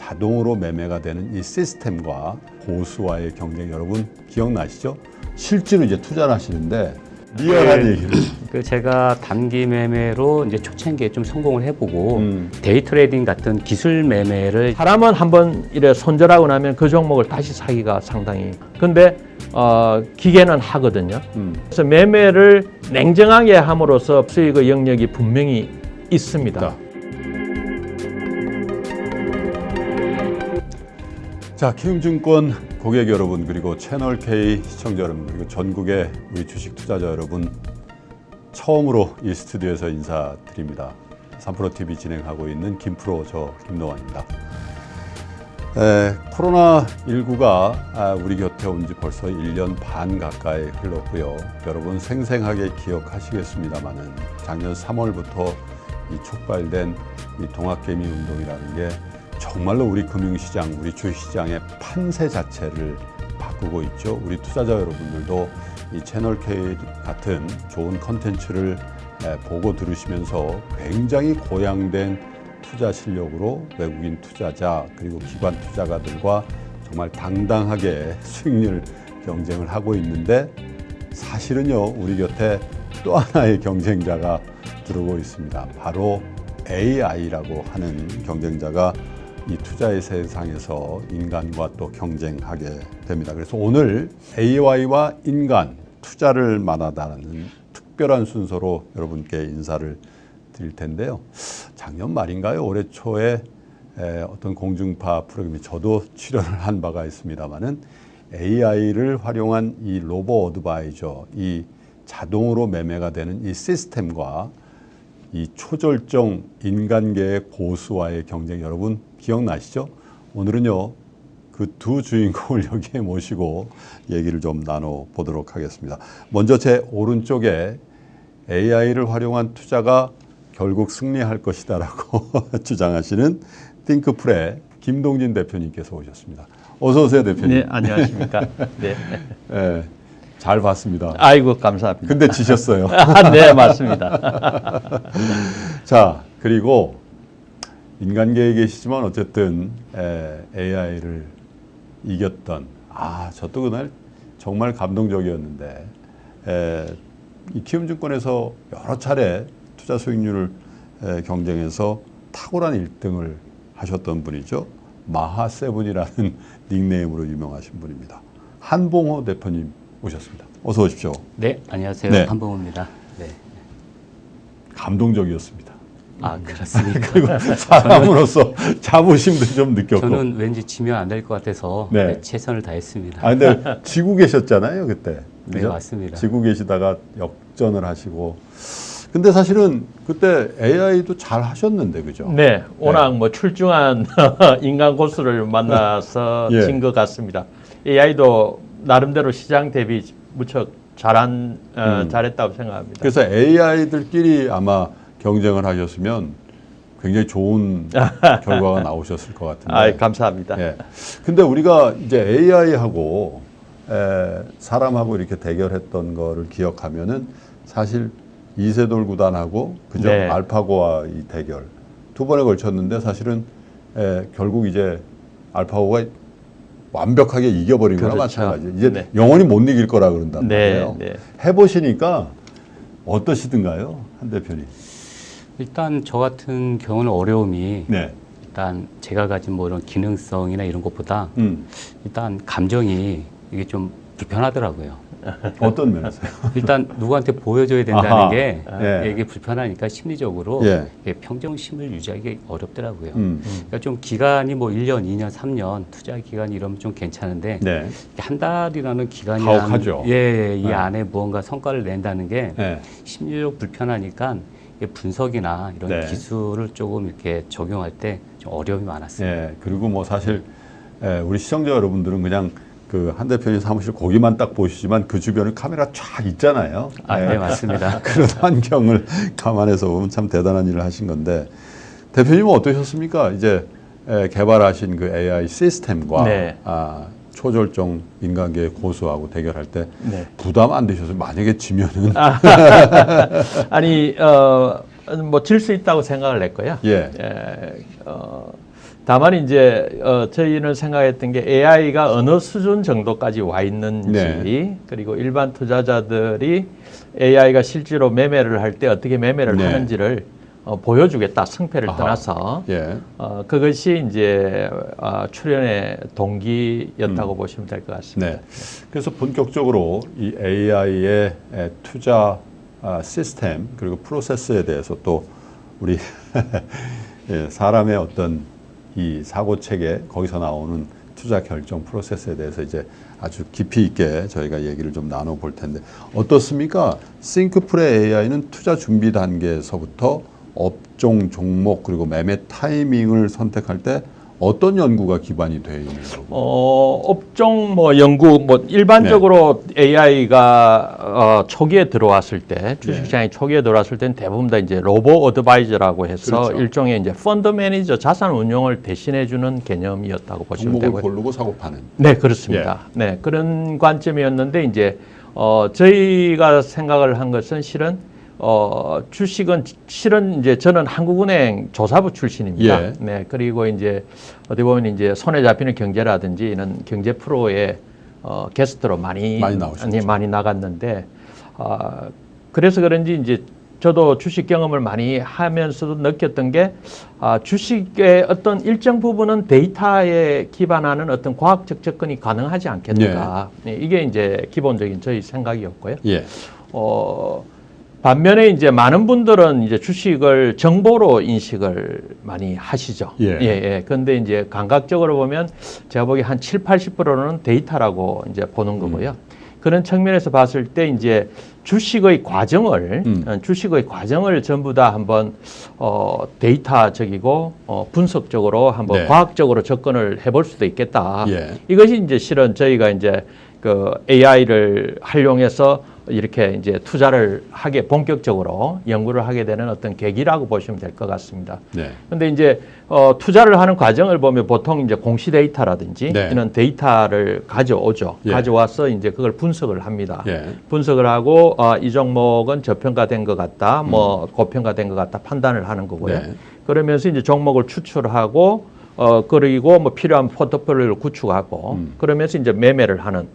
자동으로 매매가 되는 이 시스템과 고수와의 경쟁 여러분 기억나시죠? 실제로 이제 투자를 하시는데 리얼한 얘기를. 제가 단기 매매로 이제 초창기에 좀 성공을 해보고 데이 트레이딩 같은 기술 매매를 사람은 한번 이래 손절하고 나면 그 종목을 다시 사기가 상당히. 근데 기계는 하거든요. 그래서 매매를 냉정하게 함으로써 수익의 영역이 분명히 있습니다. 자, 키움증권 고객 여러분, 그리고 채널 K 시청자 여러분, 그리고 전국의 우리 주식 투자자 여러분, 처음으로 이 스튜디오에서 인사드립니다. 3프로TV 진행하고 있는 김프로 저 김노환입니다. 코로나19가 우리 곁에 온 지 벌써 1년 반 가까이 흘렀고요. 여러분 생생하게 기억하시겠습니다마는 작년 3월부터 이 촉발된 이 동학개미 운동이라는 게 정말로 우리 금융시장, 우리 주식시장의 판세 자체를 바꾸고 있죠. 우리 투자자 여러분들도 이 채널K 같은 좋은 컨텐츠를 보고 들으시면서 굉장히 고양된 투자 실력으로 외국인 투자자 그리고 기관 투자가들과 정말 당당하게 수익률 경쟁을 하고 있는데, 사실은요 우리 곁에 또 하나의 경쟁자가 들어오고 있습니다. 바로 AI라고 하는 경쟁자가 이 투자의 세상에서 인간과 또 경쟁하게 됩니다. 그래서 오늘 AI와 인간, 투자를 만나다는 특별한 순서로 여러분께 인사를 드릴 텐데요. 작년 말인가요? 올해 초에 어떤 공중파 프로그램에 저도 출연을 한 바가 있습니다만은 AI를 활용한 이 로보 어드바이저, 이 자동으로 매매가 되는 이 시스템과 이 초절정 인간계의 고수와의 경쟁 여러분 기억나시죠? 오늘은요 그 두 주인공을 여기에 모시고 얘기를 좀 나눠보도록 하겠습니다. 먼저 제 오른쪽에 AI를 활용한 투자가 결국 승리할 것이다라고 주장하시는 띵크풀의 김동진 대표님께서 오셨습니다. 어서 오세요, 대표님. 네, 안녕하십니까. 네. 네, 잘 봤습니다. 아이고, 감사합니다. 근데 지셨어요. 네, 맞습니다. 자, 그리고 인간계에 계시지만 어쨌든 AI를 이겼던, 저도 그날 정말 감동적이었는데, 이 키움증권에서 여러 차례 투자 수익률을 경쟁해서 탁월한 1등을 하셨던 분이죠. 마하세븐이라는 닉네임으로 유명하신 분입니다. 한봉호 대표님 오셨습니다. 어서 오십시오. 네, 안녕하세요. 네. 한봉호입니다. 네. 감동적이었습니다. 그렇습니까? 그리고 사람으로서 자부심도 좀 느꼈고. 저는 왠지 지면 안 될 것 같아서 네. 최선을 다했습니다. 근데 지고 계셨잖아요, 그때. 네, 그죠? 맞습니다. 지고 계시다가 역전을 하시고. 근데 사실은 그때 AI도 잘 하셨는데, 그죠? 네, 워낙 뭐 출중한 인간 고수를 만나서 예. 진 것 같습니다. AI도 나름대로 시장 대비 무척 잘했다고 생각합니다. 그래서 AI들끼리 아마 경쟁을 하셨으면 굉장히 좋은 결과가 나오셨을 것 같은데. 감사합니다. 예. 근데 우리가 이제 AI하고 사람하고 이렇게 대결했던 거를 기억하면은 사실 이세돌 구단하고 그죠? 네. 알파고와 이 대결 두 번에 걸쳤는데 사실은 결국 이제 알파고가 완벽하게 이겨버린 거나 그렇죠. 마찬가지. 이제 네. 영원히 못 이길 거라 그런단 말이에요. 네. 해보시니까 어떠시든가요, 한 대표님? 일단 저 같은 경우는 어려움이 네. 일단 제가 가진 뭐 이런 기능성이나 이런 것보다 일단 감정이 이게 좀 불편하더라고요. 어떤 면에서요? 일단 누구한테 보여줘야 된다는 아하. 게 예. 이게 불편하니까 심리적으로 예. 이게 평정심을 유지하기 어렵더라고요. 그러니까 좀 기간이 뭐 1년, 2년, 3년 투자 기간이 이러면 좀 괜찮은데 네. 한 달이라는 기간이 가혹하죠. 이 네. 안에 무언가 성과를 낸다는 게 네. 심리적으로 불편하니까 분석이나 이런 네. 기술을 조금 이렇게 적용할 때 좀 어려움이 많았어요. 예. 그리고 뭐 사실 우리 시청자 여러분들은 그냥 그 한 대표님 사무실 거기만 딱 보시지만 그 주변에 카메라 쫙 있잖아요. 네, 맞습니다. 그런 환경을 감안해서 보면 참 대단한 일을 하신 건데, 대표님은 어떠셨습니까? 이제 개발하신 그 AI 시스템과 네. 초절정 인간계의 고수하고 대결할 때 네. 부담 안 되셔서 만약에 지면은 아니 뭐 질 수 있다고 생각을 했고요. 예. 다만 이제 저희는 생각했던 게 AI가 어느 수준 정도까지 와 있는지 네. 그리고 일반 투자자들이 AI가 실제로 매매를 할 때 어떻게 매매를 네. 하는지를 보여주겠다. 승패를 아하. 떠나서 예. 그것이 이제 출연의 동기였다고 보시면 될 것 같습니다. 네. 그래서 본격적으로 이 AI의 투자 시스템 그리고 프로세스에 대해서 또 우리 예, 사람의 어떤 이 사고 체계 거기서 나오는 투자 결정 프로세스에 대해서 이제 아주 깊이 있게 저희가 얘기를 좀 나눠볼 텐데 어떻습니까? 싱크풀의 AI는 투자 준비 단계에서부터 업종, 종목 그리고 매매 타이밍을 선택할 때 어떤 연구가 기반이 되어 있는 거고? 업종 연구 일반적으로 AI가 초기에 들어왔을 때 주식시장이 초기에 들어왔을 때는 대부분 다 이제 로보 어드바이저라고 해서 그렇죠. 일종의 이제 펀드 매니저 자산 운용을 대신해 주는 개념이었다고 보시면 종목을 되고요. 고르고 사고 파는. 네, 그렇습니다. 네, 그런 관점이었는데 이제 저희가 생각을 한 것은 실은 주식은 실은 이제 저는 한국은행 조사부 출신입니다. 예. 네, 그리고 이제 어디 보면 이제 손에 잡히는 경제라든지 이런 경제 프로에 게스트로 많이 나오셨죠. 아니, 많이 나갔는데 그래서 그런지 이제 저도 주식 경험을 많이 하면서도 느꼈던 게 주식의 어떤 일정 부분은 데이터에 기반하는 어떤 과학적 접근이 가능하지 않겠는가. 네, 이게 이제 기본적인 저희 생각이었고요. 예. 반면에 이제 많은 분들은 이제 주식을 정보로 인식을 많이 하시죠. 예. 그런데 이제 감각적으로 보면 제가 보기에 한 7, 80%는 데이터라고 이제 보는 거고요. 그런 측면에서 봤을 때 이제 주식의 과정을 전부 다 한번 데이터적이고 분석적으로 한번 네. 과학적으로 접근을 해볼 수도 있겠다. 예. 이것이 이제 실은 저희가 이제 그 AI를 활용해서 이렇게 이제 투자를 본격적으로 연구를 하게 되는 어떤 계기라고 보시면 될 것 같습니다. 네. 근데 이제 투자를 하는 과정을 보면 보통 이제 공시 데이터라든지 네. 이런 데이터를 가져오죠. 예. 가져와서 이제 그걸 분석을 합니다. 예. 분석을 하고 이 종목은 저평가된 것 같다, 고평가된 것 같다 판단을 하는 거고요. 네. 그러면서 이제 종목을 추출하고 그리고 필요한 포트폴리오를 구축하고 그러면서 이제 매매를 하는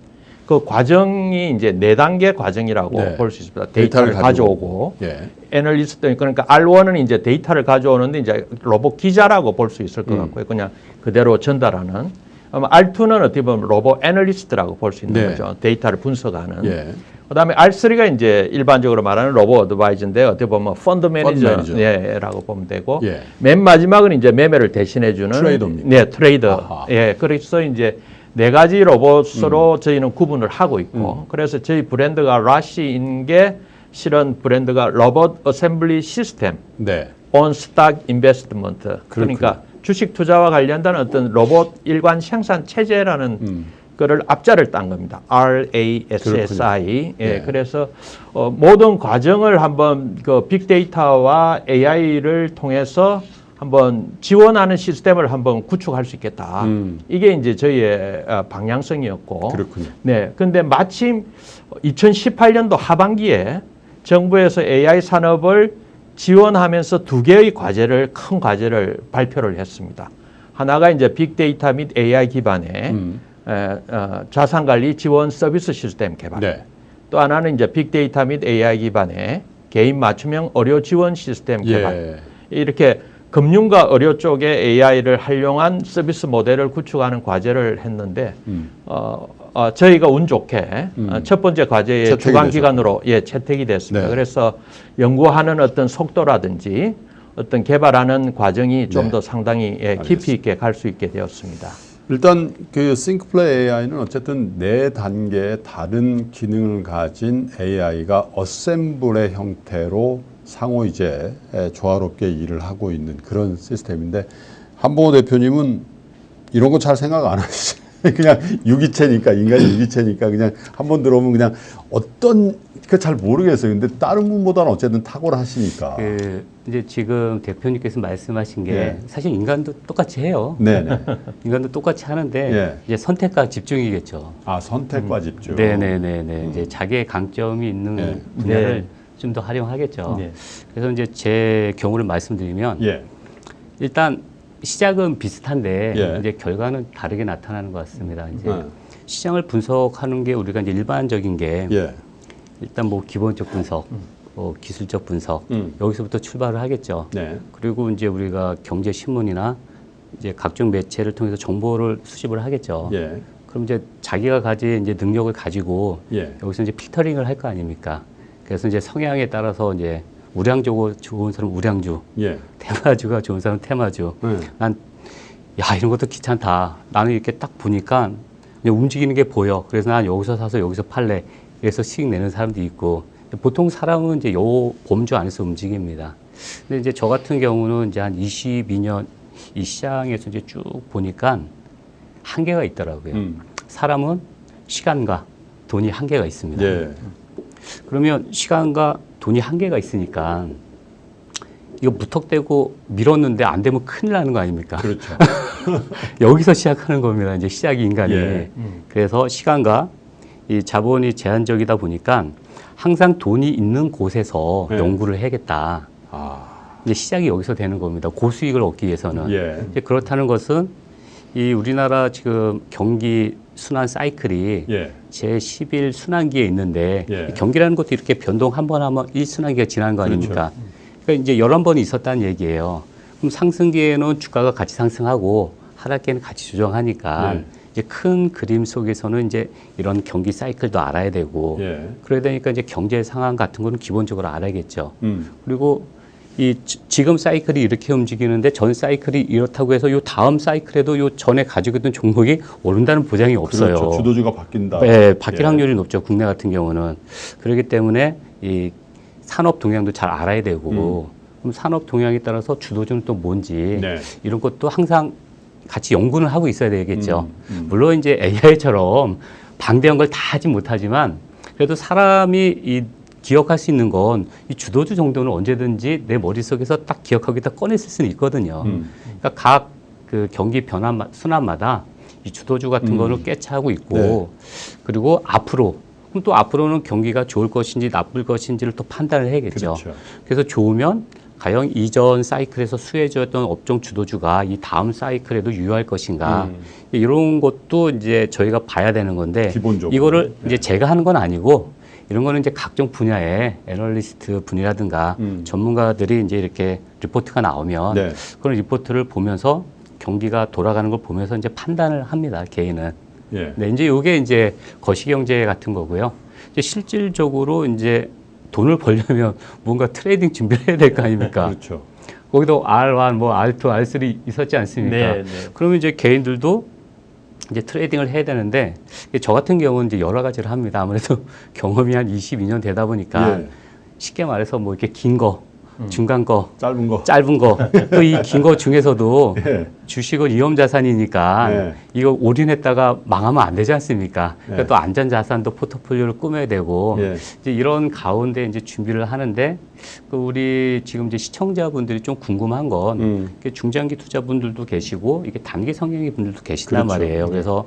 그 과정이 이제 4단계 과정이라고 네. 볼 수 있습니다. 데이터를 가져오고 예. 애널리스트 그러니까 R1은 이제 데이터를 가져오는데 이제 로봇 기자라고 볼 수 있을 것 같고요. 그냥 그대로 전달하는. R2는 어떻게 보면 로봇 애널리스트라고 볼 수 있는 네. 거죠. 데이터를 분석하는. 예. 그다음에 R3가 이제 일반적으로 말하는 로봇 어드바이저인데 어떻게 보면 펀드 매니저. 매니저라고 보면 되고 예. 맨 마지막은 이제 매매를 대신해 주는 트레이더입니까? 네, 트레이더. 아하. 예. 그래서 이제 4가지 로봇으로 저희는 구분을 하고 있고 그래서 저희 브랜드가 라시인 게 실은 브랜드가 로봇 어셈블리 시스템 네. 온 스탁 인베스트먼트 그러니까 주식 투자와 관련된 어떤 로봇 일관 생산 체제라는 거를 앞자를 딴 겁니다. RASSI. 예, 네. 그래서 모든 과정을 한번 그 빅데이터와 AI를 통해서 한번 지원하는 시스템을 한번 구축할 수 있겠다. 이게 이제 저희의 방향성이었고. 그렇군요. 네. 근데 마침 2018년도 하반기에 정부에서 AI 산업을 지원하면서 2개의 큰 과제를 발표를 했습니다. 하나가 이제 빅데이터 및 AI 기반의 자산관리 지원 서비스 시스템 개발. 네. 또 하나는 이제 빅데이터 및 AI 기반의 개인 맞춤형 의료 지원 시스템 개발. 예. 이렇게 금융과 의료 쪽에 AI를 활용한 서비스 모델을 구축하는 과제를 했는데 저희가 운 좋게 첫 번째 과제의 채택이 주관 기관으로 채택이 됐습니다. 네. 그래서 연구하는 어떤 속도라든지 어떤 개발하는 과정이 좀 더 상당히 깊이 있게 갈 수 있게 되었습니다. 일단 그 싱크플레이 AI는 어쨌든 4단계의 다른 기능을 가진 AI가 어셈블의 형태로 상호 이제 조화롭게 일을 하고 있는 그런 시스템인데 한봉호 대표님은 이런 거 잘 생각 안 하시죠? 그냥 유기체니까 인간 유기체니까 그냥 한번 들어오면 그냥 어떤 그 잘 모르겠어요. 근데 다른 분보다는 어쨌든 탁월하시니까. 이제 지금 대표님께서 말씀하신 게 예. 사실 인간도 똑같이 해요. 네네. 인간도 똑같이 하는데 예. 이제 선택과 집중이겠죠. 아 선택과 집중. 네네네네. 이제 자기의 강점이 있는 네. 분야를 네. 좀 더 활용하겠죠. 네. 그래서 이제 제 경우를 말씀드리면 예. 일단 시작은 비슷한데 예. 이제 결과는 다르게 나타나는 것 같습니다. 이제 네. 시장을 분석하는 게 우리가 이제 일반적인 게 예. 일단 뭐 기본적 분석, 뭐 기술적 분석 여기서부터 출발을 하겠죠. 네. 그리고 이제 우리가 경제 신문이나 이제 각종 매체를 통해서 정보를 수집을 하겠죠. 예. 그럼 이제 자기가 가진 이제 능력을 가지고 예. 여기서 이제 필터링을 할 거 아닙니까? 그래서 이제 성향에 따라서 이제 우량주가 좋은 사람 우량주, 예. 테마주가 좋은 사람 테마주. 네. 난 야 이런 것도 귀찮다. 나는 이렇게 딱 보니까 그냥 움직이는 게 보여. 그래서 난 여기서 사서 여기서 팔래. 그래서 수익 내는 사람도 있고. 보통 사람은 이제 요 범주 안에서 움직입니다. 근데 이제 저 같은 경우는 이제 한 22년 이 시장에서 이제 쭉 보니까 한계가 있더라고요. 사람은 시간과 돈이 한계가 있습니다. 예. 그러면 시간과 돈이 한계가 있으니까 이거 무턱대고 밀었는데 안 되면 큰일 나는 거 아닙니까? 그렇죠. 여기서 시작하는 겁니다. 이제 시작이 인간이. 예. 그래서 시간과 이 자본이 제한적이다 보니까 항상 돈이 있는 곳에서 예. 연구를 해야겠다. 아. 이제 시작이 여기서 되는 겁니다. 고수익을 얻기 위해서는. 예. 이제 그렇다는 것은 이 우리나라 지금 경기 순환 사이클이 예. 제11 순환기에 있는데 예. 이 경기라는 것도 이렇게 변동 한 번 하면 1순환기가 지나는 거 아닙니까? 그러니까 이제 11번이 있었다는 얘기예요. 그럼 상승기에는 주가가 같이 상승하고 하락기에는 같이 조정하니까 예. 이제 큰 그림 속에서는 이제 이런 경기 사이클도 알아야 되고 예. 그러다 보니까 이제 경제 상황 같은 거는 기본적으로 알아야겠죠. 그리고 이 지금 사이클이 이렇게 움직이는데 전 사이클이 이렇다고 해서 요 다음 사이클에도 요 전에 가지고 있던 종목이 오른다는 보장이 없어요. 그렇죠. 주도주가 바뀐다. 네, 바뀔 예. 확률이 높죠. 국내 같은 경우는. 그렇기 때문에 이 산업 동향도 잘 알아야 되고 그럼 산업 동향에 따라서 주도주는 또 뭔지 네. 이런 것도 항상 같이 연구는 하고 있어야 되겠죠. 물론 이제 AI처럼 방대한 걸 다 하지 못하지만 그래도 사람이 이 기억할 수 있는 건 이 주도주 정도는 언제든지 내 머릿속에서 딱 기억하기다 꺼냈을 수는 있거든요. 그러니까 각 그 경기 변화 순환마다 이 주도주 같은 거를 꿰차고 있고 네. 그리고 앞으로 그럼 또 앞으로는 경기가 좋을 것인지 나쁠 것인지를 또 판단을 해야겠죠. 그렇죠. 그래서 좋으면 과연 이전 사이클에서 수혜주였던 업종 주도주가 이 다음 사이클에도 유효할 것인가 이런 것도 이제 저희가 봐야 되는 건데 기본적으로. 이거를 네. 이제 제가 하는 건 아니고 이런 거는 이제 각종 분야의 애널리스트 분이라든가 전문가들이 이제 이렇게 리포트가 나오면 네. 그런 리포트를 보면서 경기가 돌아가는 걸 보면서 이제 판단을 합니다. 개인은. 예. 네, 이제 이게 이제 거시경제 같은 거고요. 이제 실질적으로 이제 돈을 벌려면 뭔가 트레이딩 준비를 해야 될 거 아닙니까? 그렇죠. 거기도 R1, 뭐 R2, R3 있었지 않습니까? 네, 네. 그러면 이제 개인들도 이제 트레이딩을 해야 되는데 저 같은 경우는 이제 여러 가지를 합니다. 아무래도 경험이 한 22년 되다 보니까 예. 쉽게 말해서 뭐 이렇게 긴 거, 중간 거, 짧은 거. 짧은 거, 또 이 긴 거 중에서도 예. 주식은 위험자산이니까 네. 이거 올인했다가 망하면 안 되지 않습니까? 그러니까 네. 또 안전자산도 포트폴리오를 꾸며야 되고 예. 이제 이런 가운데 이제 준비를 하는데 그 우리 지금 이제 시청자분들이 좀 궁금한 건 이게 중장기 투자분들도 계시고 이게 단기 성향의 분들도 계시단 그렇죠. 말이에요. 그래서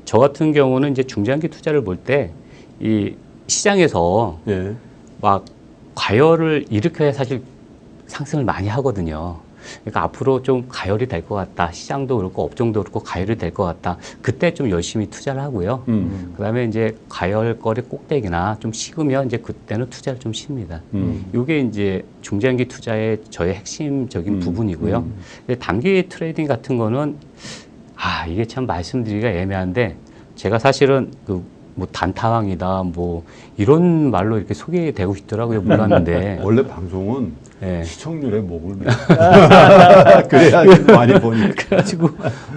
저 같은 경우는 이제 중장기 투자를 볼 때 이 시장에서 예. 막 과열을 일으켜야 사실 상승을 많이 하거든요. 그러니까 앞으로 좀 가열이 될 것 같다. 시장도 그렇고 업종도 그렇고 가열이 될 것 같다. 그때 좀 열심히 투자를 하고요. 그다음에 이제 가열거리 꼭대기나 좀 식으면 이제 그때는 투자를 좀 쉽니다. 이게 이제 중장기 투자의 저의 핵심적인 부분이고요. 근데 단기 트레이딩 같은 거는 이게 참 말씀드리기가 애매한데 제가 사실은 뭐 단타왕이다 뭐 이런 말로 이렇게 소개되고 있더라고요. 몰랐는데 원래 방송은 네. 시청률에 목을 매. 그래야 많이 보니까. 그래가지고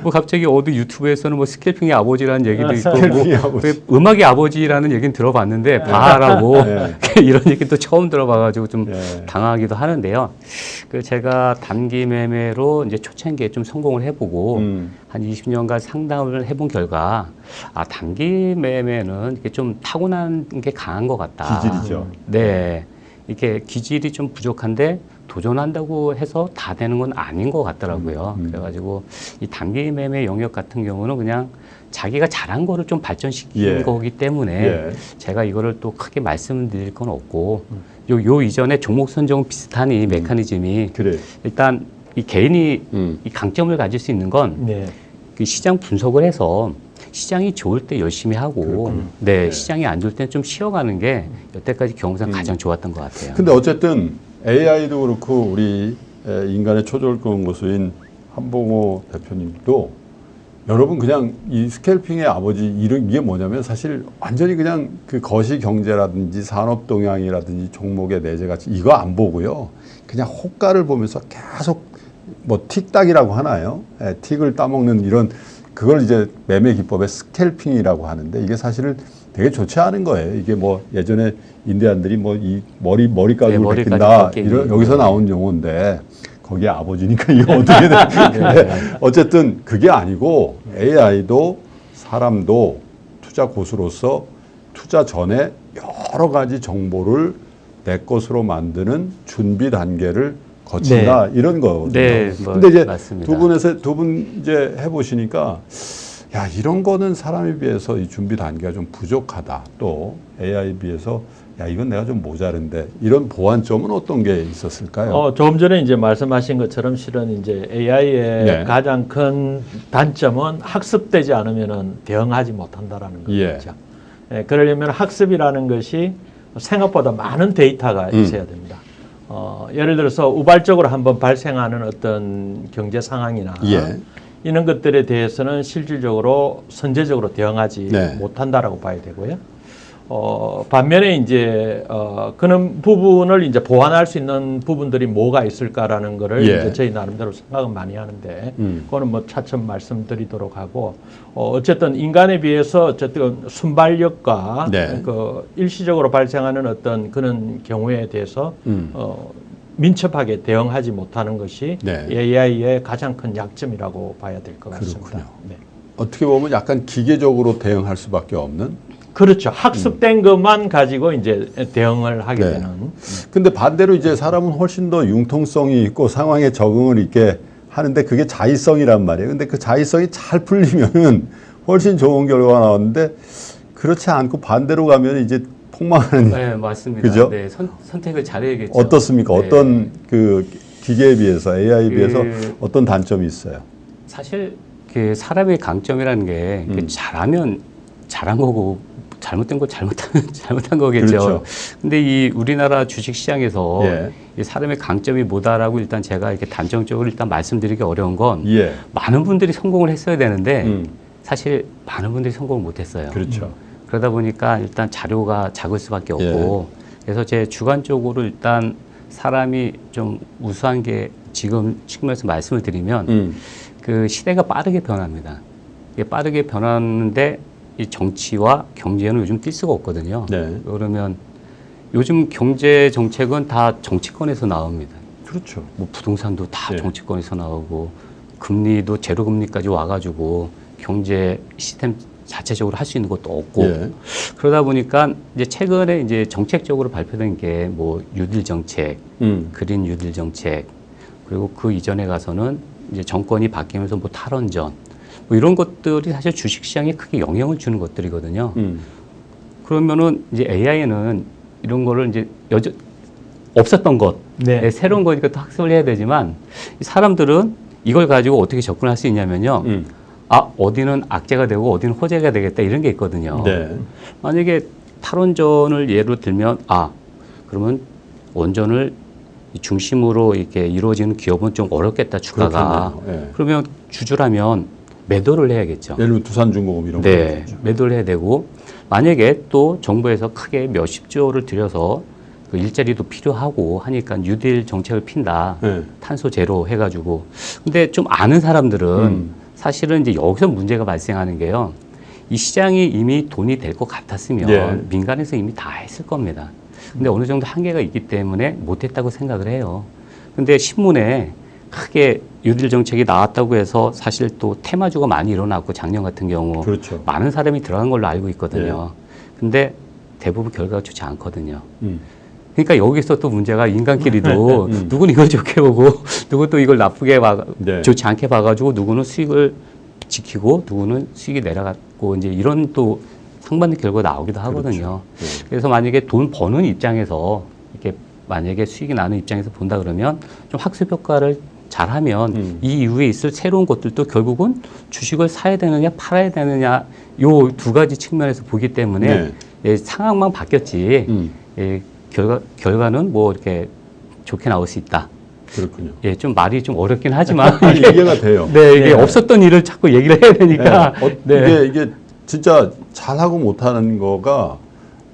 뭐 갑자기 어디 유튜브에서는 뭐 스캘핑의 아버지라는 얘기도 있고 스캘핑의 뭐 아버지. 음악의 아버지라는 얘기는 들어봤는데 바라고 네. 이런 얘기도 처음 들어봐가지고 좀 네. 당황하기도 하는데요. 그 제가 단기 매매로 이제 초창기에 좀 성공을 해보고 한 20년간 상담을 해본 결과 단기 매매는 이게 좀 타고난 게 강한 것 같다. 기질이죠. 네. 이렇게 기질이 좀 부족한데 도전한다고 해서 다 되는 건 아닌 것 같더라고요. 그래가지고 이 단기 매매 영역 같은 경우는 그냥 자기가 잘한 거를 좀 발전시킨 예. 거기 때문에 예. 제가 이거를 또 크게 말씀드릴 건 없고 요 이전에 종목 선정은 비슷한 이 메커니즘이 그래. 일단 이 개인이 이 강점을 가질 수 있는 건 네. 그 시장 분석을 해서 시장이 좋을 때 열심히 하고 그렇군요. 네, 네. 시장이 안 좋을 때는 좀 쉬어가는 게 여태까지 경우상 가장 좋았던 것 같아요. 근데 어쨌든 AI도 그렇고 우리 인간의 초절권 고수인 한봉호 대표님도 여러분 그냥 이 스캘핑의 아버지 이게 뭐냐면 사실 완전히 그냥 그 거시 경제라든지 산업 동향이라든지 종목의 내재 가치 이거 안 보고요. 그냥 호가를 보면서 계속 뭐 틱딱이라고 하나요? 틱을 따먹는 이런 그걸 이제 매매 기법의 스캘핑이라고 하는데 이게 사실은 되게 좋지 않은 거예요. 이게 뭐 예전에 인디안들이 뭐 이 머리 가지고 머리 베낀다 가지고 이런 꺾이는. 여기서 나온 용어인데 거기에 아버지니까 이거 어떻게 돼? 근데 어쨌든 그게 아니고 AI도 사람도 투자 고수로서 투자 전에 여러 가지 정보를 내 것으로 만드는 준비 단계를 거친다 이런 거거든요. 네, 뭐 근데 이제 맞습니다. 두 분 이제 해보시니까 야 이런 거는 사람에 비해서 이 준비 단계가 좀 부족하다. 또 AI에 비해서 야 이건 내가 좀 모자른데 이런 보완점은 어떤 게 있었을까요? 조금 전에 이제 말씀하신 것처럼 실은 이제 AI의 네. 가장 큰 단점은 학습되지 않으면은 대응하지 못한다라는 예. 거죠. 그러려면 학습이라는 것이 생각보다 많은 데이터가 있어야 됩니다. 예를 들어서 우발적으로 한번 발생하는 어떤 경제 상황이나 예. 이런 것들에 대해서는 실질적으로 선제적으로 대응하지 네. 못한다라고 봐야 되고요. 반면에 이제 그런 부분을 이제 보완할 수 있는 부분들이 뭐가 있을까라는 거를 예. 이제 저희 나름대로 생각은 많이 하는데 그거는 뭐 차츰 말씀드리도록 하고 어쨌든 인간에 비해서 어쨌든 순발력과 네. 그 일시적으로 발생하는 어떤 그런 경우에 대해서 민첩하게 대응하지 못하는 것이 네. AI의 가장 큰 약점이라고 봐야 될 것 같습니다. 그렇군요. 네. 어떻게 보면 약간 기계적으로 대응할 수밖에 없는. 그렇죠. 학습된 것만 가지고 이제 대응을 하게 네. 되는. 근데 반대로 이제 사람은 훨씬 더 융통성이 있고 상황에 적응을 있게 하는데 그게 자의성이란 말이에요. 근데 그 자의성이 잘 풀리면은 훨씬 좋은 결과가 나오는데 그렇지 않고 반대로 가면 이제 폭망하는. 네, 맞습니다. 그죠? 네, 선택을 잘해야겠죠. 어떻습니까? 네. 어떤 그 기계에 비해서 AI에 비해서 그- 어떤 단점이 있어요? 사실 그 사람의 강점이라는 게 잘하면 잘한 거고 잘못된 거 잘못하면 잘못한 거겠죠. 그렇죠. 근데 이 우리나라 주식 시장에서 예. 이 사람의 강점이 뭐다라고 일단 제가 이렇게 단정적으로 일단 말씀드리기 어려운 건 예. 많은 분들이 성공을 했어야 되는데 음. 사실 많은 분들이 성공을 못 했어요. 그렇죠. 그러다 보니까 일단 자료가 작을 수밖에 없고 그래서 제 주관적으로 일단 사람이 좀 우수한 게 지금 측면에서 말씀을 드리면 그 시대가 빠르게 변합니다. 이게 빠르게 변하는데 이 정치와 경제는 요즘 뛸 수가 없거든요. 네. 그러면 요즘 경제 정책은 다 정치권에서 나옵니다. 그렇죠. 뭐 부동산도 다 예. 정치권에서 나오고 금리도 제로 금리까지 와가지고 경제 시스템 자체적으로 할 수 있는 것도 없고 예. 그러다 보니까 이제 최근에 이제 정책적으로 발표된 게 뭐 뉴딜 정책, 그린 뉴딜 정책 그리고 그 이전에 가서는 이제 정권이 바뀌면서 뭐 탈원전 뭐 이런 것들이 사실 주식시장에 크게 영향을 주는 것들이거든요. 그러면은 이제 AI는 이런 거를 이제 없었던 것, 네. 새로운 거니까 또 학습을 해야 되지만 이 사람들은 이걸 가지고 어떻게 접근할 수 있냐면요. 아, 어디는 악재가 되고 어디는 호재가 되겠다 이런 게 있거든요. 네. 만약에 탈원전을 예로 들면 그러면 원전을 중심으로 이렇게 이루어지는 기업은 좀 어렵겠다 주가가. 그렇겠네요. 예. 그러면 주주라면 매도를 해야겠죠. 예를 들면 두산중공업 이런 네, 거. 매도를 해야 되고 만약에 또 정부에서 크게 몇십 조를 들여서 그 일자리도 필요하고 하니까 뉴딜 정책을 핀다. 네. 탄소 제로 해가지고. 근데 좀 아는 사람들은 사실은 이제 여기서 문제가 발생하는 게요. 이 시장이 이미 돈이 될 것 같았으면 예. 민간에서 이미 다 했을 겁니다. 근데 어느 정도 한계가 있기 때문에 못했다고 생각을 해요. 근데 신문에 크게 뉴딜 정책이 나왔다고 해서 사실 또 테마주가 많이 일어났고 작년 같은 경우 그렇죠. 많은 사람이 들어간 걸로 알고 있거든요. 근데 대부분 결과가 좋지 않거든요. 그러니까 여기서 또 문제가 인간끼리도 누구는 이걸 좋게 보고 누구 또 이걸 나쁘게 네. 좋지 않게 봐가지고 누구는 수익을 지키고 누구는 수익이 내려갔고 이제 이런 또 상반된 결과가 나오기도 하거든요. 그렇죠. 그래서 만약에 돈 버는 입장에서 이렇게 만약에 수익이 나는 입장에서 본다 그러면 좀 학습 효과를 잘하면 이 이후에 있을 새로운 것들도 결국은 주식을 사야 되느냐 팔아야 되느냐 요 두 가지 측면에서 보기 때문에 네. 예, 상황만 바뀌었지 예, 결과는 뭐 이렇게 좋게 나올 수 있다. 그렇군요. 예, 좀 말이 좀 어렵긴 하지만 이해가 돼요. 네, 이게 네. 없었던 일을 자꾸 얘기를 해야 되니까 네. 이게 진짜 잘하고 못하는 거가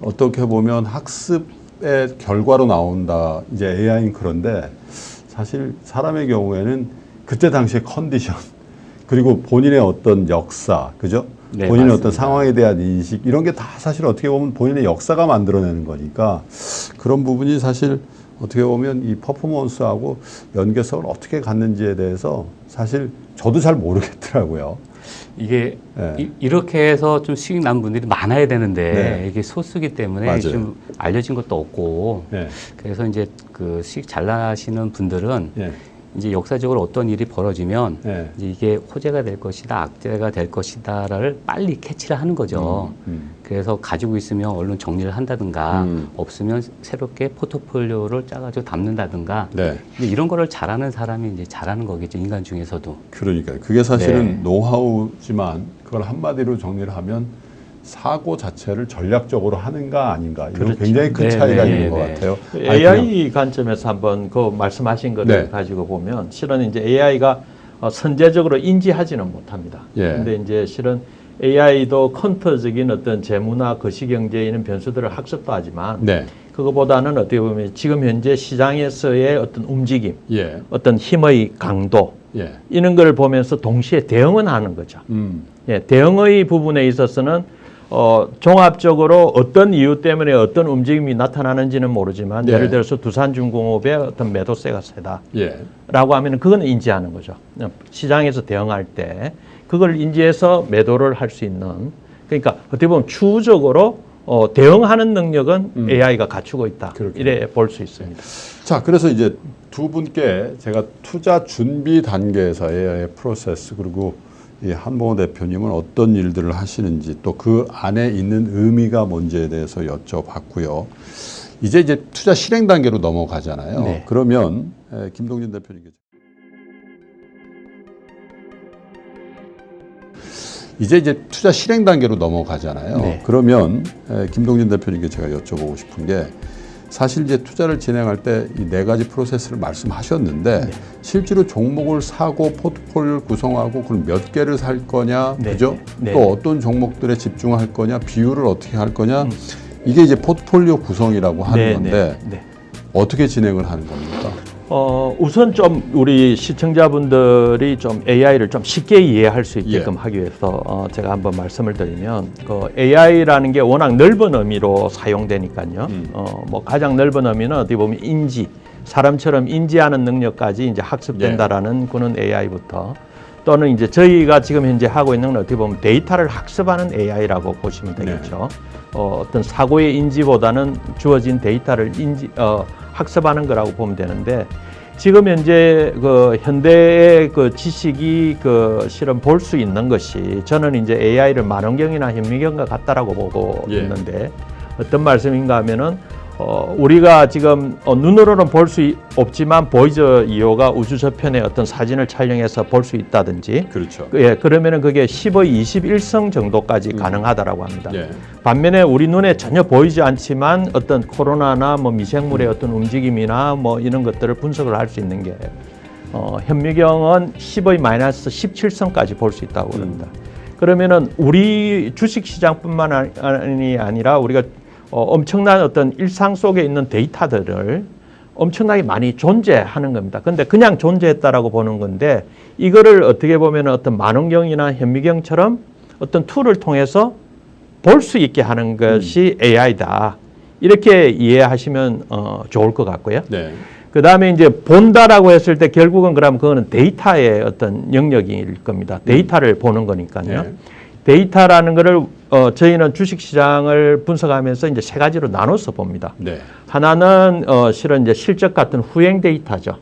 어떻게 보면 학습의 결과로 나온다. 이제 AI는 그런데 사실 사람의 경우에는 그때 당시의 컨디션 그리고 본인의 어떤 역사, 그죠? 네, 본인의 맞습니다. 어떤 상황에 대한 인식 이런 게 다 사실 어떻게 보면 본인의 역사가 만들어내는 거니까 그런 부분이 사실 어떻게 보면 이 퍼포먼스하고 연계성을 어떻게 갖는지에 대해서 사실 저도 잘 모르겠더라고요. 이게 네. 이렇게 해서 좀 수익 난 분들이 많아야 되는데 네. 이게 소수기 때문에 맞아요. 좀 알려진 것도 없고 네. 그래서 이제 그 수익 잘 나시는 분들은 네. 이제 역사적으로 어떤 일이 벌어지면 네. 이제 이게 호재가 될 것이다, 악재가 될 것이다를 빨리 캐치를 하는 거죠. 그래서 가지고 있으면 얼른 정리를 한다든가 없으면 새롭게 포트폴리오를 짜가지고 담는다든가 네. 이제 이런 거를 잘하는 사람이 이제 잘하는 거겠죠, 인간 중에서도. 그러니까요. 그게 사실은 네. 노하우지만 그걸 한마디로 정리를 하면 사고 자체를 전략적으로 하는가 아닌가 이건 그렇죠. 굉장히 큰 네, 차이가 네, 있는 네, 것 네. 같아요. AI 관점에서 한번 그 말씀하신 거를 네. 가지고 보면 실은 이제 AI가 선제적으로 인지하지는 못합니다. 예. 근데 이제 실은 AI도 컨터적인 어떤 재무나 거시경제에 있는 변수들을 학습도 하지만 네. 그거보다는 어떻게 보면 지금 현재 시장에서의 어떤 움직임, 예. 어떤 힘의 강도 예. 이런 걸 보면서 동시에 대응은 하는 거죠. 예, 대응의 부분에 있어서는 종합적으로 어떤 이유 때문에 어떤 움직임이 나타나는지는 모르지만 네. 예를 들어서 두산중공업의 어떤 매도세가 세다. 예. 라고 하면 그건 인지하는 거죠. 시장에서 대응할 때 그걸 인지해서 매도를 할 수 있는 그러니까 어떻게 보면 추후적으로 대응하는 능력은 AI가 갖추고 있다. 그렇군요. 이래 볼 수 있습니다. 자, 그래서 이제 두 분께 제가 투자 준비 단계에서의 프로세스 그리고 이 한봉호 대표님은 어떤 일들을 하시는지 또 그 안에 있는 의미가 뭔지에 대해서 여쭤봤고요. 이제 투자 실행 단계로 넘어가잖아요. 네. 그러면 김동진 대표님께 이제 투자 실행 단계로 넘어가잖아요. 네. 그러면 김동진 대표님께 제가 여쭤보고 싶은 게 사실 이제 투자를 진행할 때 이 네 가지 프로세스를 말씀하셨는데 네. 실제로 종목을 사고 포트폴리오를 구성하고 그럼 몇 개를 살 거냐, 네. 그죠? 네. 또 어떤 종목들에 집중할 거냐, 비율을 어떻게 할 거냐, 이게 이제 포트폴리오 구성이라고 하는 네, 건데 네, 네. 어떻게 진행을 하는 겁니까? 우선 좀 우리 시청자분들이 좀 AI를 좀 쉽게 이해할 수 있게끔 예. 하기 위해서 제가 한번 말씀을 드리면 그 AI라는 게 워낙 넓은 의미로 사용되니까요. 뭐 가장 넓은 의미는 어떻게 보면 인지, 사람처럼 인지하는 능력까지 이제 학습된다라는 그런 AI부터 또는 이제 저희가 지금 현재 하고 있는 건 어떻게 보면 데이터를 학습하는 AI라고 보시면 되겠죠. 어떤 사고의 인지보다는 주어진 데이터를 학습하는 거라고 보면 되는데 지금 현재 그 현대의 그 지식이 그 실은 볼 수 있는 것이 저는 이제 AI를 만원경이나 현미경과 같다라고 보고 예. 있는데 어떤 말씀인가 하면은 우리가 지금 눈으로는 볼 수 없지만 보이저 2호가 우주 저편의 어떤 사진을 촬영해서 볼 수 있다든지 그렇죠. 예, 그러면은 그게 10의 21성 정도까지 가능하다라고 합니다. 예. 반면에 우리 눈에 전혀 보이지 않지만 어떤 코로나나 뭐 미생물의 어떤 움직임이나 뭐 이런 것들을 분석을 할 수 있는 게 현미경은 10의 마이너스 17성까지 볼 수 있다고 그럽니다. 그러면은 우리 주식 시장뿐만 아니라 우리가 엄청난 어떤 일상 속에 있는 데이터들을 엄청나게 많이 존재하는 겁니다. 근데 그냥 존재했다라고 보는 건데 이거를 어떻게 보면 어떤 만원경이나 현미경처럼 어떤 툴을 통해서 볼 수 있게 하는 것이 AI다. 이렇게 이해하시면 좋을 것 같고요. 네. 그 다음에 이제 본다라고 했을 때 결국은 그러면 그거는 데이터의 어떤 영역일 겁니다. 데이터를 보는 거니까요. 네. 데이터라는 거를 저희는 주식시장을 분석하면서 이제 세 가지로 나눠서 봅니다. 네. 하나는 실은 이제 실적 같은 후행 데이터죠.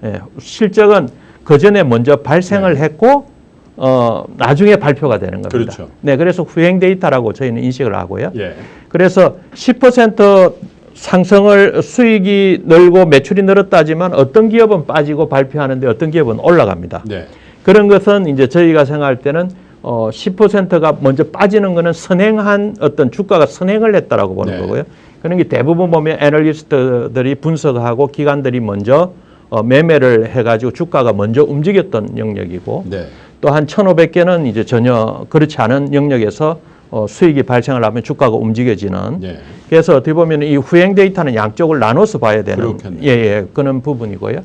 예, 실적은 그 전에 먼저 발생을 했고 나중에 발표가 되는 겁니다. 그렇죠. 네, 그래서 후행 데이터라고 저희는 인식을 하고요. 예. 그래서 10% 수익이 늘고 매출이 늘었다지만 어떤 기업은 빠지고 발표하는데 어떤 기업은 올라갑니다. 네. 그런 것은 이제 저희가 생각할 때는 10%가 먼저 빠지는 거는 선행한 어떤 주가가 선행을 했다라고 보는 네. 거고요. 그런 게 대부분 보면 애널리스트들이 분석하고 기관들이 먼저 매매를 해가지고 주가가 먼저 움직였던 영역이고 네. 또 한 1,500개는 이제 전혀 그렇지 않은 영역에서 수익이 발생을 하면 주가가 움직여지는. 네. 그래서 어떻게 보면 이 후행 데이터는 양쪽을 나눠서 봐야 되는 그렇겠네요. 그런 부분이고요.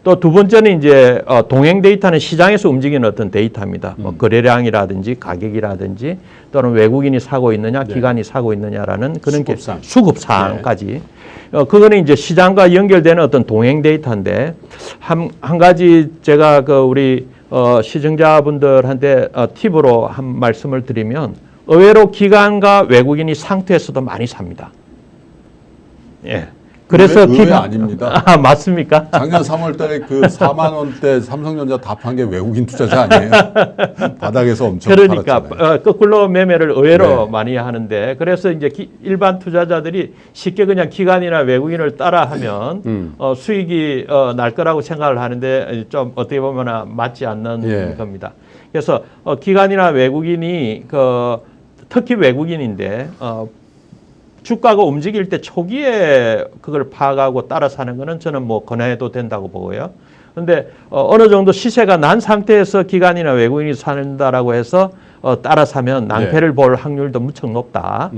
또 두 번째는 이제 동행 데이터는 시장에서 움직이는 어떤 데이터입니다. 뭐 거래량이라든지 가격이라든지 또는 외국인이 사고 있느냐, 네. 기관이 사고 있느냐라는 그런 수급상. 수급상까지. 그거는 이제 시장과 연결되는 어떤 동행 데이터인데 한 가지 제가 우리 시청자분들한테 팁으로 한 말씀을 드리면 의외로 기관과 외국인이 상투에서도 많이 삽니다. 예. 그래서 의외 아닙니다. 맞습니까? 작년 3월 달에 그 4만 원대 삼성전자 다 판 게 외국인 투자자 아니에요? 바닥에서 엄청 그러니까 팔았잖아요. 거꾸로 매매를 의외로 네. 많이 하는데 그래서 이제 일반 투자자들이 쉽게 그냥 기관이나 외국인을 따라하면 수익이 날 거라고 생각을 하는데 좀 어떻게 보면 맞지 않는 예. 겁니다. 그래서 기관이나 외국인이 특히 외국인인데 주가가 움직일 때 초기에 그걸 파악하고 따라 사는 거는 저는 뭐 권해도 된다고 보고요. 그런데 어느 정도 시세가 난 상태에서 기관이나 외국인이 산다라고 해서 따라 사면 낭패를 볼 확률도 무척 높다.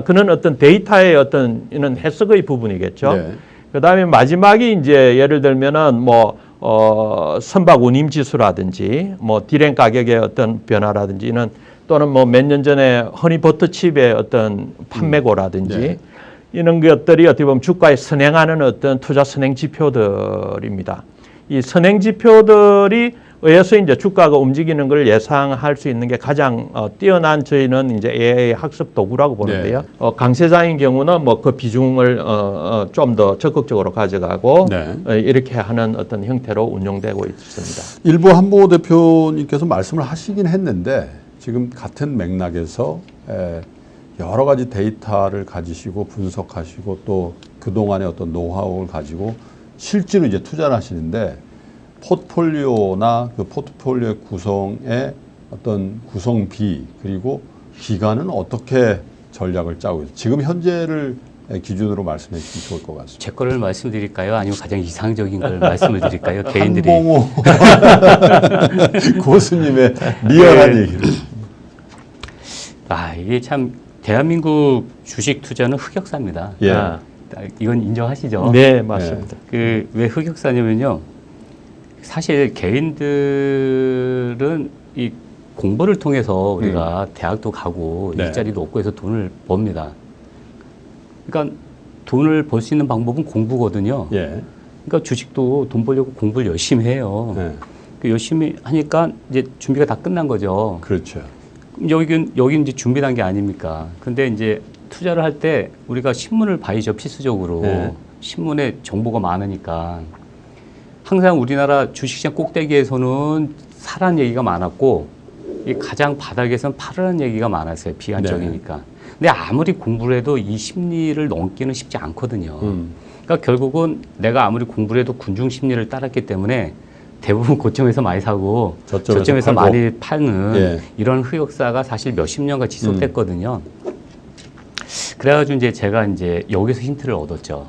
그는 어떤 데이터의 어떤 이런 해석의 부분이겠죠. 네. 그다음에 마지막이 이제 예를 들면은 선박 운임 지수라든지 디램 가격의 어떤 변화라든지 이런 또는 몇 년 전에 허니버터 칩의 어떤 판매고라든지 네. 이런 것들이 어떻게 보면 주가에 선행하는 어떤 투자 선행 지표들입니다. 이 선행 지표들이 의해서 이제 주가가 움직이는 걸 예상할 수 있는 게 가장 뛰어난 저희는 이제 AI 학습 도구라고 보는데요. 네. 강세장인 경우는 그 비중을 좀 더 적극적으로 가져가고 네. 이렇게 하는 어떤 형태로 운영되고 있습니다. 일부 한보 대표님께서 말씀을 하시긴 했는데 지금 같은 맥락에서 여러 가지 데이터를 가지시고 분석하시고 또 그동안의 어떤 노하우를 가지고 실제로 이제 투자를 하시는데 포트폴리오나 그 포트폴리오의 구성의 어떤 구성비 그리고 기간은 어떻게 전략을 짜고 있어요? 지금 현재를 기준으로 말씀해 주시면 좋을 것 같습니다. 제 거를 말씀드릴까요? 아니면 가장 이상적인 걸 말씀을 드릴까요? 개인들이. 한봉호 고수님의 리얼한 얘기를. 이게 참 대한민국 주식 투자는 흑역사입니다. 예. 이건 인정하시죠? 네, 맞습니다. 왜 흑역사냐면요. 사실 개인들은 이 공부를 통해서 우리가 대학도 가고 네. 일자리도 얻고 해서 돈을 법니다. 그러니까 돈을 벌 수 있는 방법은 공부거든요. 예. 그러니까 주식도 돈 벌려고 공부를 열심히 해요. 네. 열심히 하니까 이제 준비가 다 끝난 거죠. 그렇죠. 여기 이제 준비된 게 아닙니까? 근데 이제 투자를 할 때 우리가 신문을 봐야죠, 필수적으로. 네. 신문에 정보가 많으니까. 항상 우리나라 주식시장 꼭대기에서는 사라는 얘기가 많았고, 이 가장 바닥에서는 팔으라는 얘기가 많았어요, 비관적이니까. 근데 아무리 공부를 해도 이 심리를 넘기는 쉽지 않거든요. 그러니까 결국은 내가 아무리 공부를 해도 군중 심리를 따랐기 때문에 대부분 고점에서 많이 사고 저점에서 많이 파는 이런 흑역사가 사실 몇십 년간 지속됐거든요. 그래가지고 이제 제가 이제 여기서 힌트를 얻었죠.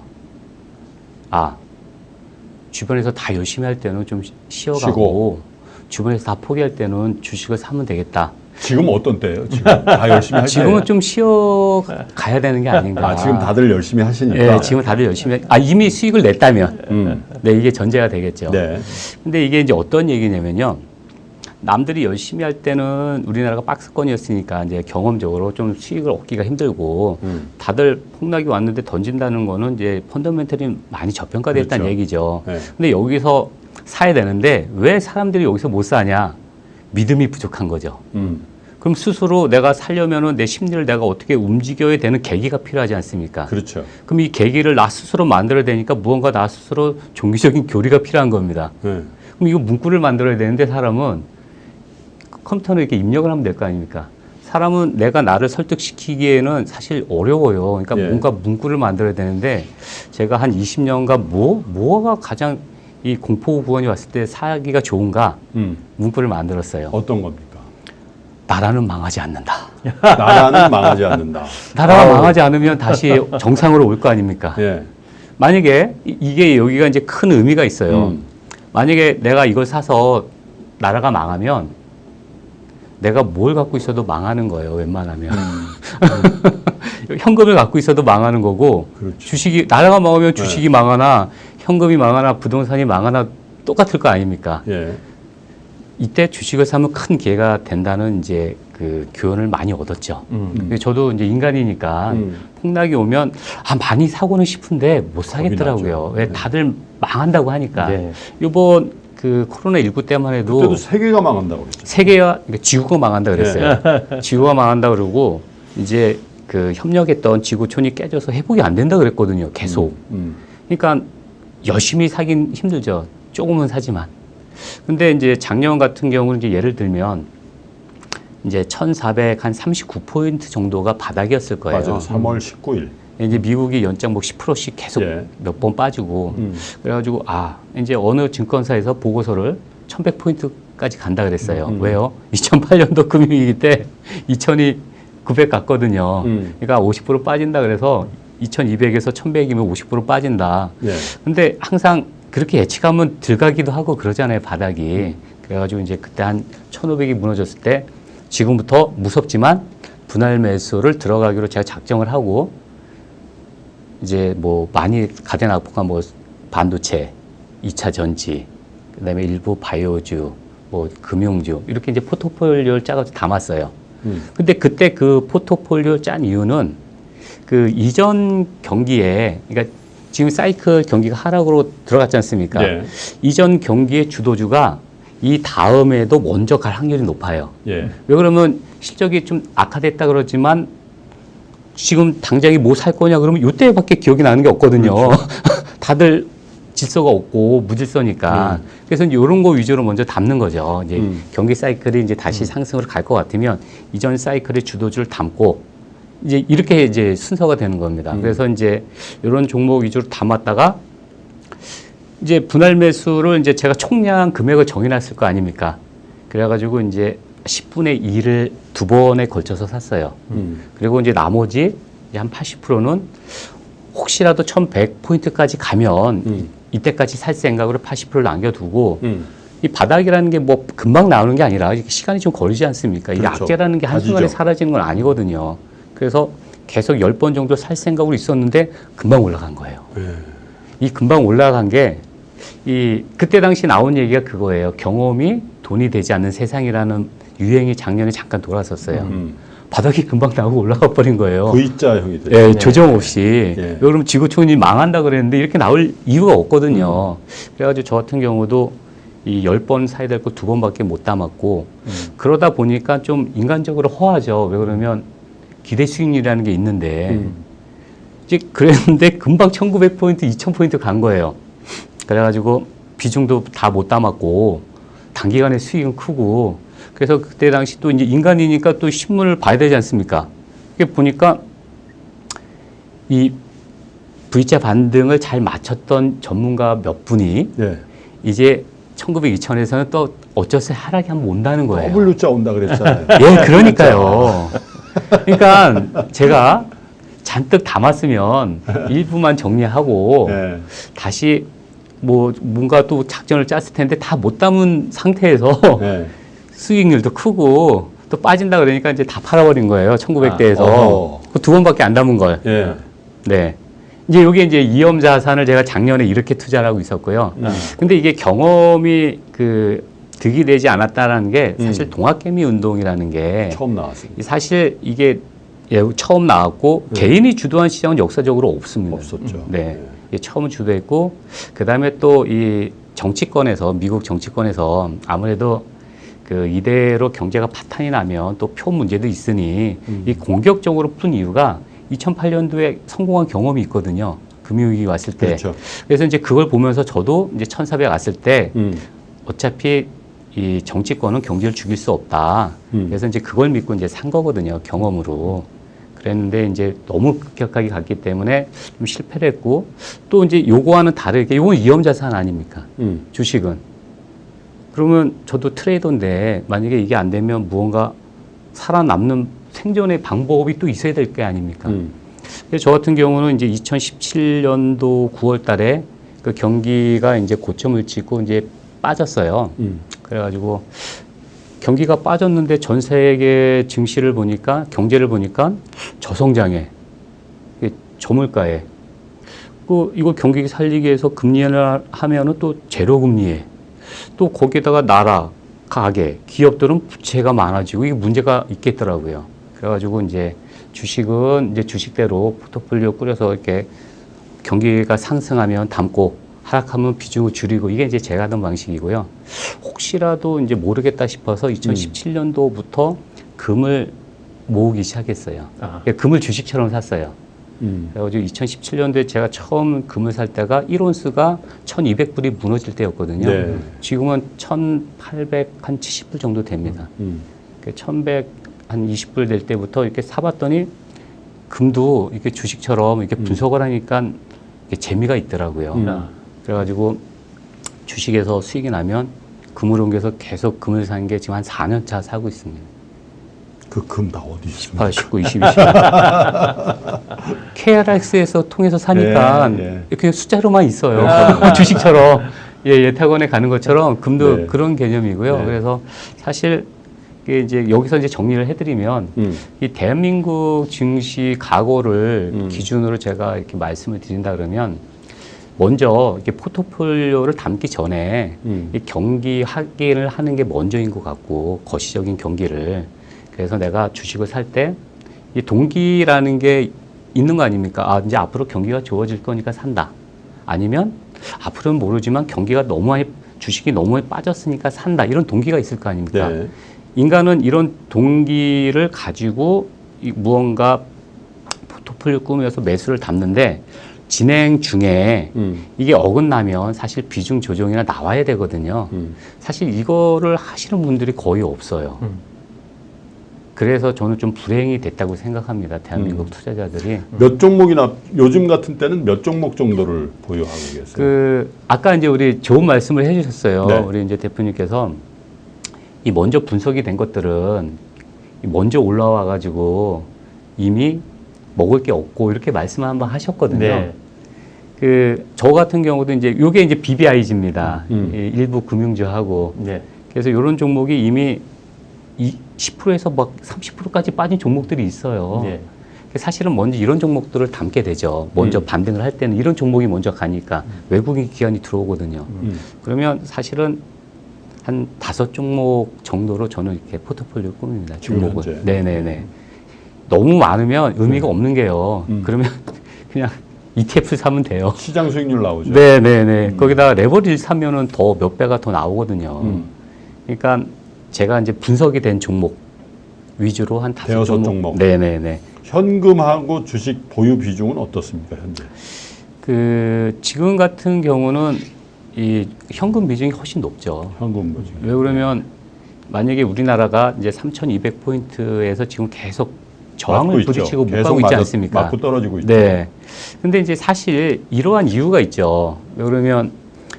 주변에서 다 열심히 할 때는 좀 쉬어가고 주변에서 다 포기할 때는 주식을 사면 되겠다. 지금 어떤 때예요? 지금 다 열심히 할 때예요? 지금은 좀 쉬어 가야 되는 게 아닌가. 지금 다들 열심히 하시니까. 네, 지금 다들 열심히. 이미 수익을 냈다면. 네, 이게 전제가 되겠죠. 네. 근데 이게 이제 어떤 얘기냐면요. 남들이 열심히 할 때는 우리나라가 박스권이었으니까 이제 경험적으로 좀 수익을 얻기가 힘들고 다들 폭락이 왔는데 던진다는 거는 이제 펀더멘털이 많이 저평가됐다는 그렇죠. 얘기죠. 네. 근데 여기서 사야 되는데 왜 사람들이 여기서 못 사냐? 믿음이 부족한 거죠. 그럼 스스로 내가 살려면은 내 심리를 내가 어떻게 움직여야 되는 계기가 필요하지 않습니까? 그렇죠. 그럼 이 계기를 나 스스로 만들어야 되니까 무언가 나 스스로 종교적인 교리가 필요한 겁니다. 네. 그럼 이거 문구를 만들어야 되는데 사람은 컴퓨터로 이렇게 입력을 하면 될 거 아닙니까? 사람은 내가 나를 설득시키기에는 사실 어려워요. 그러니까 예. 뭔가 문구를 만들어야 되는데 제가 한 20년간 뭐가 가장 이 공포 구원이 왔을 때 사기가 좋은가 문구를 만들었어요. 어떤 겁니까? 나라는 망하지 않는다. 나라는 망하지 않는다. 나라가 망하지 않으면 다시 정상으로 올 거 아닙니까? 예. 만약에 이게 여기가 이제 큰 의미가 있어요. 만약에 내가 이걸 사서 나라가 망하면 내가 뭘 갖고 있어도 망하는 거예요. 웬만하면. 현금을 갖고 있어도 망하는 거고 그렇죠. 주식이 나라가 망하면 주식이 망하나 현금이 망하나 부동산이 망하나 똑같을 거 아닙니까? 예. 이때 주식을 사면 큰 기회가 된다는 이제 그 교훈을 많이 얻었죠. 근데 저도 이제 인간이니까 폭락이 오면 많이 사고는 싶은데 못 사겠더라고요. 나죠. 왜 다들 망한다고 하니까. 네. 이번 그 코로나19 때만 해도 그때도 세계가 망한다고 그랬죠. 세계가 그러니까 지구가 망한다 그랬어요. 지구가 망한다 그러고 이제 그 협력했던 지구촌이 깨져서 회복이 안 된다 그랬거든요. 계속. 그러니까 열심히 사긴 힘들죠. 조금은 사지만. 근데 이제 작년 같은 경우는 이제 예를 들면 이제 1,439포인트 정도가 바닥이었을 거예요. 맞아요. 3월 19일. 이제 미국이 연장 뭐 10%씩 계속 예. 몇 번 빠지고 그래가지고 이제 어느 증권사에서 보고서를 1,100포인트까지 간다 그랬어요. 왜요? 2008년도 금융위기 때 2,000이 900 갔거든요. 그러니까 50% 빠진다 그래서 2,200에서 1,100이면 50% 빠진다. 예. 근데 항상 그렇게 예측하면 들어가기도 하고 그러잖아요, 바닥이. 그래가지고 이제 그때 한 1,500이 무너졌을 때 지금부터 무섭지만 분할 매수를 들어가기로 제가 작정을 하고 이제 뭐 많이 가대 낙폭한 뭐 반도체, 2차 전지, 그다음에 일부 바이오주, 뭐 금융주 이렇게 이제 포트폴리오를 짜가지고 담았어요. 근데 그때 그 포트폴리오 짠 이유는 그 이전 경기에 그러니까 지금 사이클 경기가 하락으로 들어갔지 않습니까? 네. 이전 경기의 주도주가 이 다음에도 먼저 갈 확률이 높아요. 예. 왜 그러면 실적이 좀 악화됐다 그러지만 지금 당장에 뭐 살 거냐 그러면 이때밖에 기억이 나는 게 없거든요. 그렇죠. 다들 질서가 없고 무질서니까. 그래서 이제 이런 거 위주로 먼저 담는 거죠. 이제 경기 사이클이 이제 다시 상승으로 갈 것 같으면 이전 사이클의 주도주를 담고 이제 이렇게 이제 순서가 되는 겁니다. 그래서 이제 이런 종목 위주로 담았다가 이제 분할 매수를 이제 제가 총량 금액을 정해놨을 거 아닙니까? 그래가지고 이제 10분의 2를 두 번에 걸쳐서 샀어요. 그리고 이제 나머지 이제 한 80%는 혹시라도 1,100포인트까지 가면 이때까지 살 생각으로 80%를 남겨두고 이 바닥이라는 게 뭐 금방 나오는 게 아니라 시간이 좀 걸리지 않습니까? 이게 그렇죠. 악재라는 게 한순간에 가지죠. 사라지는 건 아니거든요. 그래서 계속 10번 정도 살 생각으로 있었는데 금방 올라간 거예요. 이 금방 올라간 게 그때 당시 나온 얘기가 그거예요. 경험이 돈이 되지 않는 세상이라는 유행이 작년에 잠깐 돌았었어요. 바닥이 금방 나오고 올라가 버린 거예요. V자형이 되죠. 예, 조정 없이. 예. 그럼 지구촌이 망한다 그랬는데 이렇게 나올 이유가 없거든요. 그래가지고 저 같은 경우도 이 10번 사야 될 거 2번밖에 못 담았고 그러다 보니까 좀 인간적으로 허하죠. 왜 그러면 기대 수익률이라는 게 있는데 이제 그랬는데 금방 1,900포인트, 2,000포인트 간 거예요. 그래가지고 비중도 다 못 담았고 단기간에 수익은 크고 그래서 그때 당시 또 이제 인간이니까 또 신문을 봐야 되지 않습니까? 이게 보니까 이 V자 반등을 잘 맞췄던 전문가 몇 분이 예. 이제 1900, 2000에서는 또 어쩌서 하락이 한번 온다는 거예요. W자 온다 그랬잖아요. 예, 그러니까요. 그러니까 제가 잔뜩 담았으면 일부만 정리하고 예. 다시 뭐 뭔가 또 작전을 짰을 텐데 다 못 담은 상태에서 예. 수익률도 크고 또 빠진다 그러니까 이제 다 팔아버린 거예요. 1900대에서. 어허. 그 2번밖에 안 담은 걸. 예. 네. 이제 이게 이제 위험 자산을 제가 작년에 이렇게 투자를 하고 있었고요. 근데 이게 경험이 득이 되지 않았다라는 게 사실 동학개미 운동이라는 게 처음 나왔습니다. 사실 이게 처음 나왔고 개인이 주도한 시장은 역사적으로 없습니다. 없었죠. 네. 이게 처음 주도했고 그다음에 또 이 정치권에서 미국 정치권에서 아무래도 이대로 경제가 파탄이 나면 또 표 문제도 있으니 이 공격적으로 푼 이유가 2008년도에 성공한 경험이 있거든요. 금융위기 왔을 때. 그렇죠. 그래서 이제 그걸 보면서 저도 이제 1,400 왔을 때 어차피 이 정치권은 경기를 죽일 수 없다. 그래서 이제 그걸 믿고 이제 산 거거든요. 경험으로. 그랬는데 이제 너무 급격하게 갔기 때문에 좀 실패를 했고 또 이제 요거와는 다르게 요건 위험자산 아닙니까? 주식은. 그러면 저도 트레이더인데 만약에 이게 안 되면 무언가 살아남는 생존의 방법이 또 있어야 될 게 아닙니까? 그래서 저 같은 경우는 이제 2017년도 9월 달에 그 경기가 이제 고점을 찍고 이제 빠졌어요. 그래가지고 경기가 빠졌는데 전 세계 증시를 보니까 경제를 보니까 저성장에 저물가에 이걸 경기 살리기 위해서 금리를 하면은 또 제로 금리에 또 거기에다가 나라, 가게, 기업들은 부채가 많아지고 이게 문제가 있겠더라고요. 그래가지고 이제 주식은 이제 주식대로 포트폴리오 꾸려서 이렇게 경기가 상승하면 담고 하락하면 비중을 줄이고 이게 이제 제가 하던 방식이고요. 혹시라도 이제 모르겠다 싶어서 2017년도부터 금을 모으기 시작했어요. 금을 주식처럼 샀어요. 그래가지고 2017년도에 제가 처음 금을 살 때가 1온스가 1,200불이 무너질 때였거든요. 네. 지금은 1,870불 정도 됩니다. 1,120불 될 때부터 이렇게 사봤더니 금도 이렇게 주식처럼 이렇게 분석을 하니까 이게 재미가 있더라고요. 그래가지고 주식에서 수익이 나면 금을 옮겨서 계속 금을 사는 게 지금 한 4년 차 사고 있습니다. 그 금 다 어디 있습니까? 18, 19, 20, 20. KRX에서 통해서 사니까 이렇게 숫자로만 있어요. 주식처럼 예탁원에 가는 것처럼 금도 그런 개념이고요. 그래서 사실 이게 이제 여기서 이제 정리를 해드리면 이 대한민국 증시 각오를 기준으로 제가 이렇게 말씀을 드린다 그러면 먼저 이렇게 포트폴리오를 담기 전에 이 경기 확인을 하는 게 먼저인 것 같고 거시적인 경기를 그래서 내가 주식을 살 때 이 동기라는 게 있는 거 아닙니까? 아, 이제 앞으로 경기가 좋아질 거니까 산다. 아니면 앞으로는 모르지만 경기가 너무 많이 주식이 너무 많이 빠졌으니까 산다. 이런 동기가 있을 거 아닙니까? 네. 인간은 이런 동기를 가지고 무언가 포트폴리오 꾸며서 매수를 담는데 진행 중에 이게 어긋나면 사실 비중 조정이나 나와야 되거든요. 사실 이거를 하시는 분들이 거의 없어요. 그래서 저는 좀 불행이 됐다고 생각합니다. 대한민국 투자자들이. 몇 종목이나 요즘 같은 때는 몇 종목 정도를 보유하고 계세요? 아까 이제 우리 좋은 말씀을 해주셨어요. 네. 우리 이제 대표님께서 이 먼저 분석이 된 것들은 먼저 올라와 가지고 이미 먹을 게 없고 이렇게 말씀을 한번 하셨거든요. 네. 저 같은 경우도 이제 요게 이제 BBIG입니다. 일부 금융주하고. 네. 그래서 이런 종목이 이미 10%에서 막 30%까지 빠진 종목들이 있어요. 네. 사실은 먼저 이런 종목들을 담게 되죠. 먼저 반등을 할 때는 이런 종목이 먼저 가니까 외국인 기관이 들어오거든요. 그러면 사실은 한 5종목 정도로 저는 이렇게 포트폴리오 꾸밉니다. 종목을. 네네네. 너무 많으면 의미가 없는 게요. 그러면 그냥 ETF 사면 돼요. 시장 수익률 나오죠. 네네네. 거기다가 레버리지 사면은 더 몇 배가 더 나오거든요. 그러니까 제가 이제 분석이 된 종목 위주로 한 5종목. 네네네. 현금하고 주식 보유 비중은 어떻습니까, 현재? 지금 같은 경우는 이 현금 비중이 훨씬 높죠. 현금 비중. 왜 그러면 만약에 우리나라가 이제 3,200포인트에서 지금 계속 저항을 부딪히고 못 가고 있지 않습니까? 맞고 떨어지고 있죠. 네. 근데 이제 사실 이러한 이유가 있죠. 왜 그러면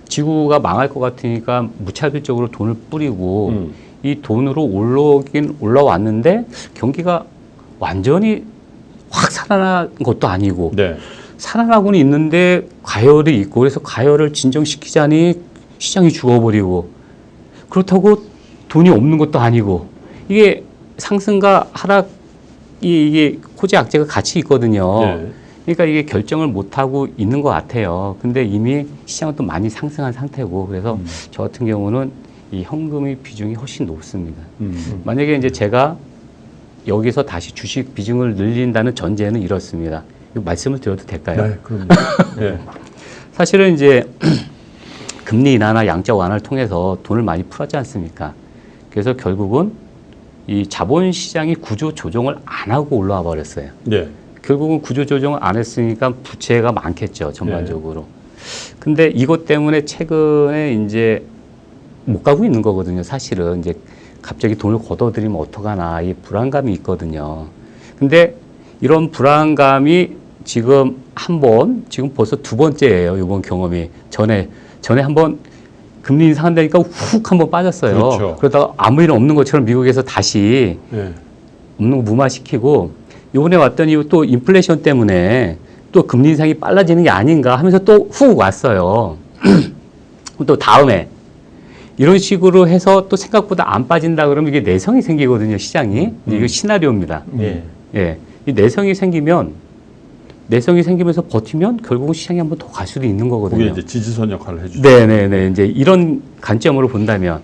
지구가 망할 것 같으니까 무차별적으로 돈을 뿌리고 이 돈으로 올라오긴 올라왔는데 경기가 완전히 확 살아난 것도 아니고 네. 살아나고는 있는데 가열이 있고 그래서 가열을 진정시키자니 시장이 죽어버리고 그렇다고 돈이 없는 것도 아니고 이게 상승과 하락이 이게 호재악재가 같이 있거든요. 네. 그러니까 이게 결정을 못하고 있는 것 같아요. 근데 이미 시장은 또 많이 상승한 상태고 그래서 저 같은 경우는 이 현금의 비중이 훨씬 높습니다. 만약에 이제 제가 여기서 다시 주식 비중을 늘린다는 전제는 이렇습니다. 이거 말씀을 드려도 될까요? 네, 그럼. 네. 사실은 이제 금리 인하나 양적 완화를 통해서 돈을 많이 풀었지 않습니까? 그래서 결국은 이 자본시장이 구조 조정을 안 하고 올라와 버렸어요. 네. 결국은 구조 조정을 안 했으니까 부채가 많겠죠, 전반적으로. 근데 이것 때문에 최근에 이제 못 가고 있는 거거든요. 사실은 이제 갑자기 돈을 걷어들이면 어떡하나 이 불안감이 있거든요. 근데 이런 불안감이 지금 지금 벌써 두 번째예요. 이번 경험이 전에 한번 금리 인상한다니까 훅 한번 빠졌어요. 그렇죠. 그러다가 아무 일 없는 것처럼 미국에서 다시 없는 거 무마시키고 이번에 왔더니 또 인플레이션 때문에 또 금리 인상이 빨라지는 게 아닌가 하면서 또 훅 왔어요. 또 다음에 이런 식으로 해서 또 생각보다 안 빠진다 그러면 이게 내성이 생기거든요, 시장이. 이게 시나리오입니다. 예. 이 내성이 생기면서 버티면 결국은 시장이 한번 더 갈 수도 있는 거거든요. 그게 이제 지지선 역할을 해주죠. 네네네. 이제 이런 관점으로 본다면.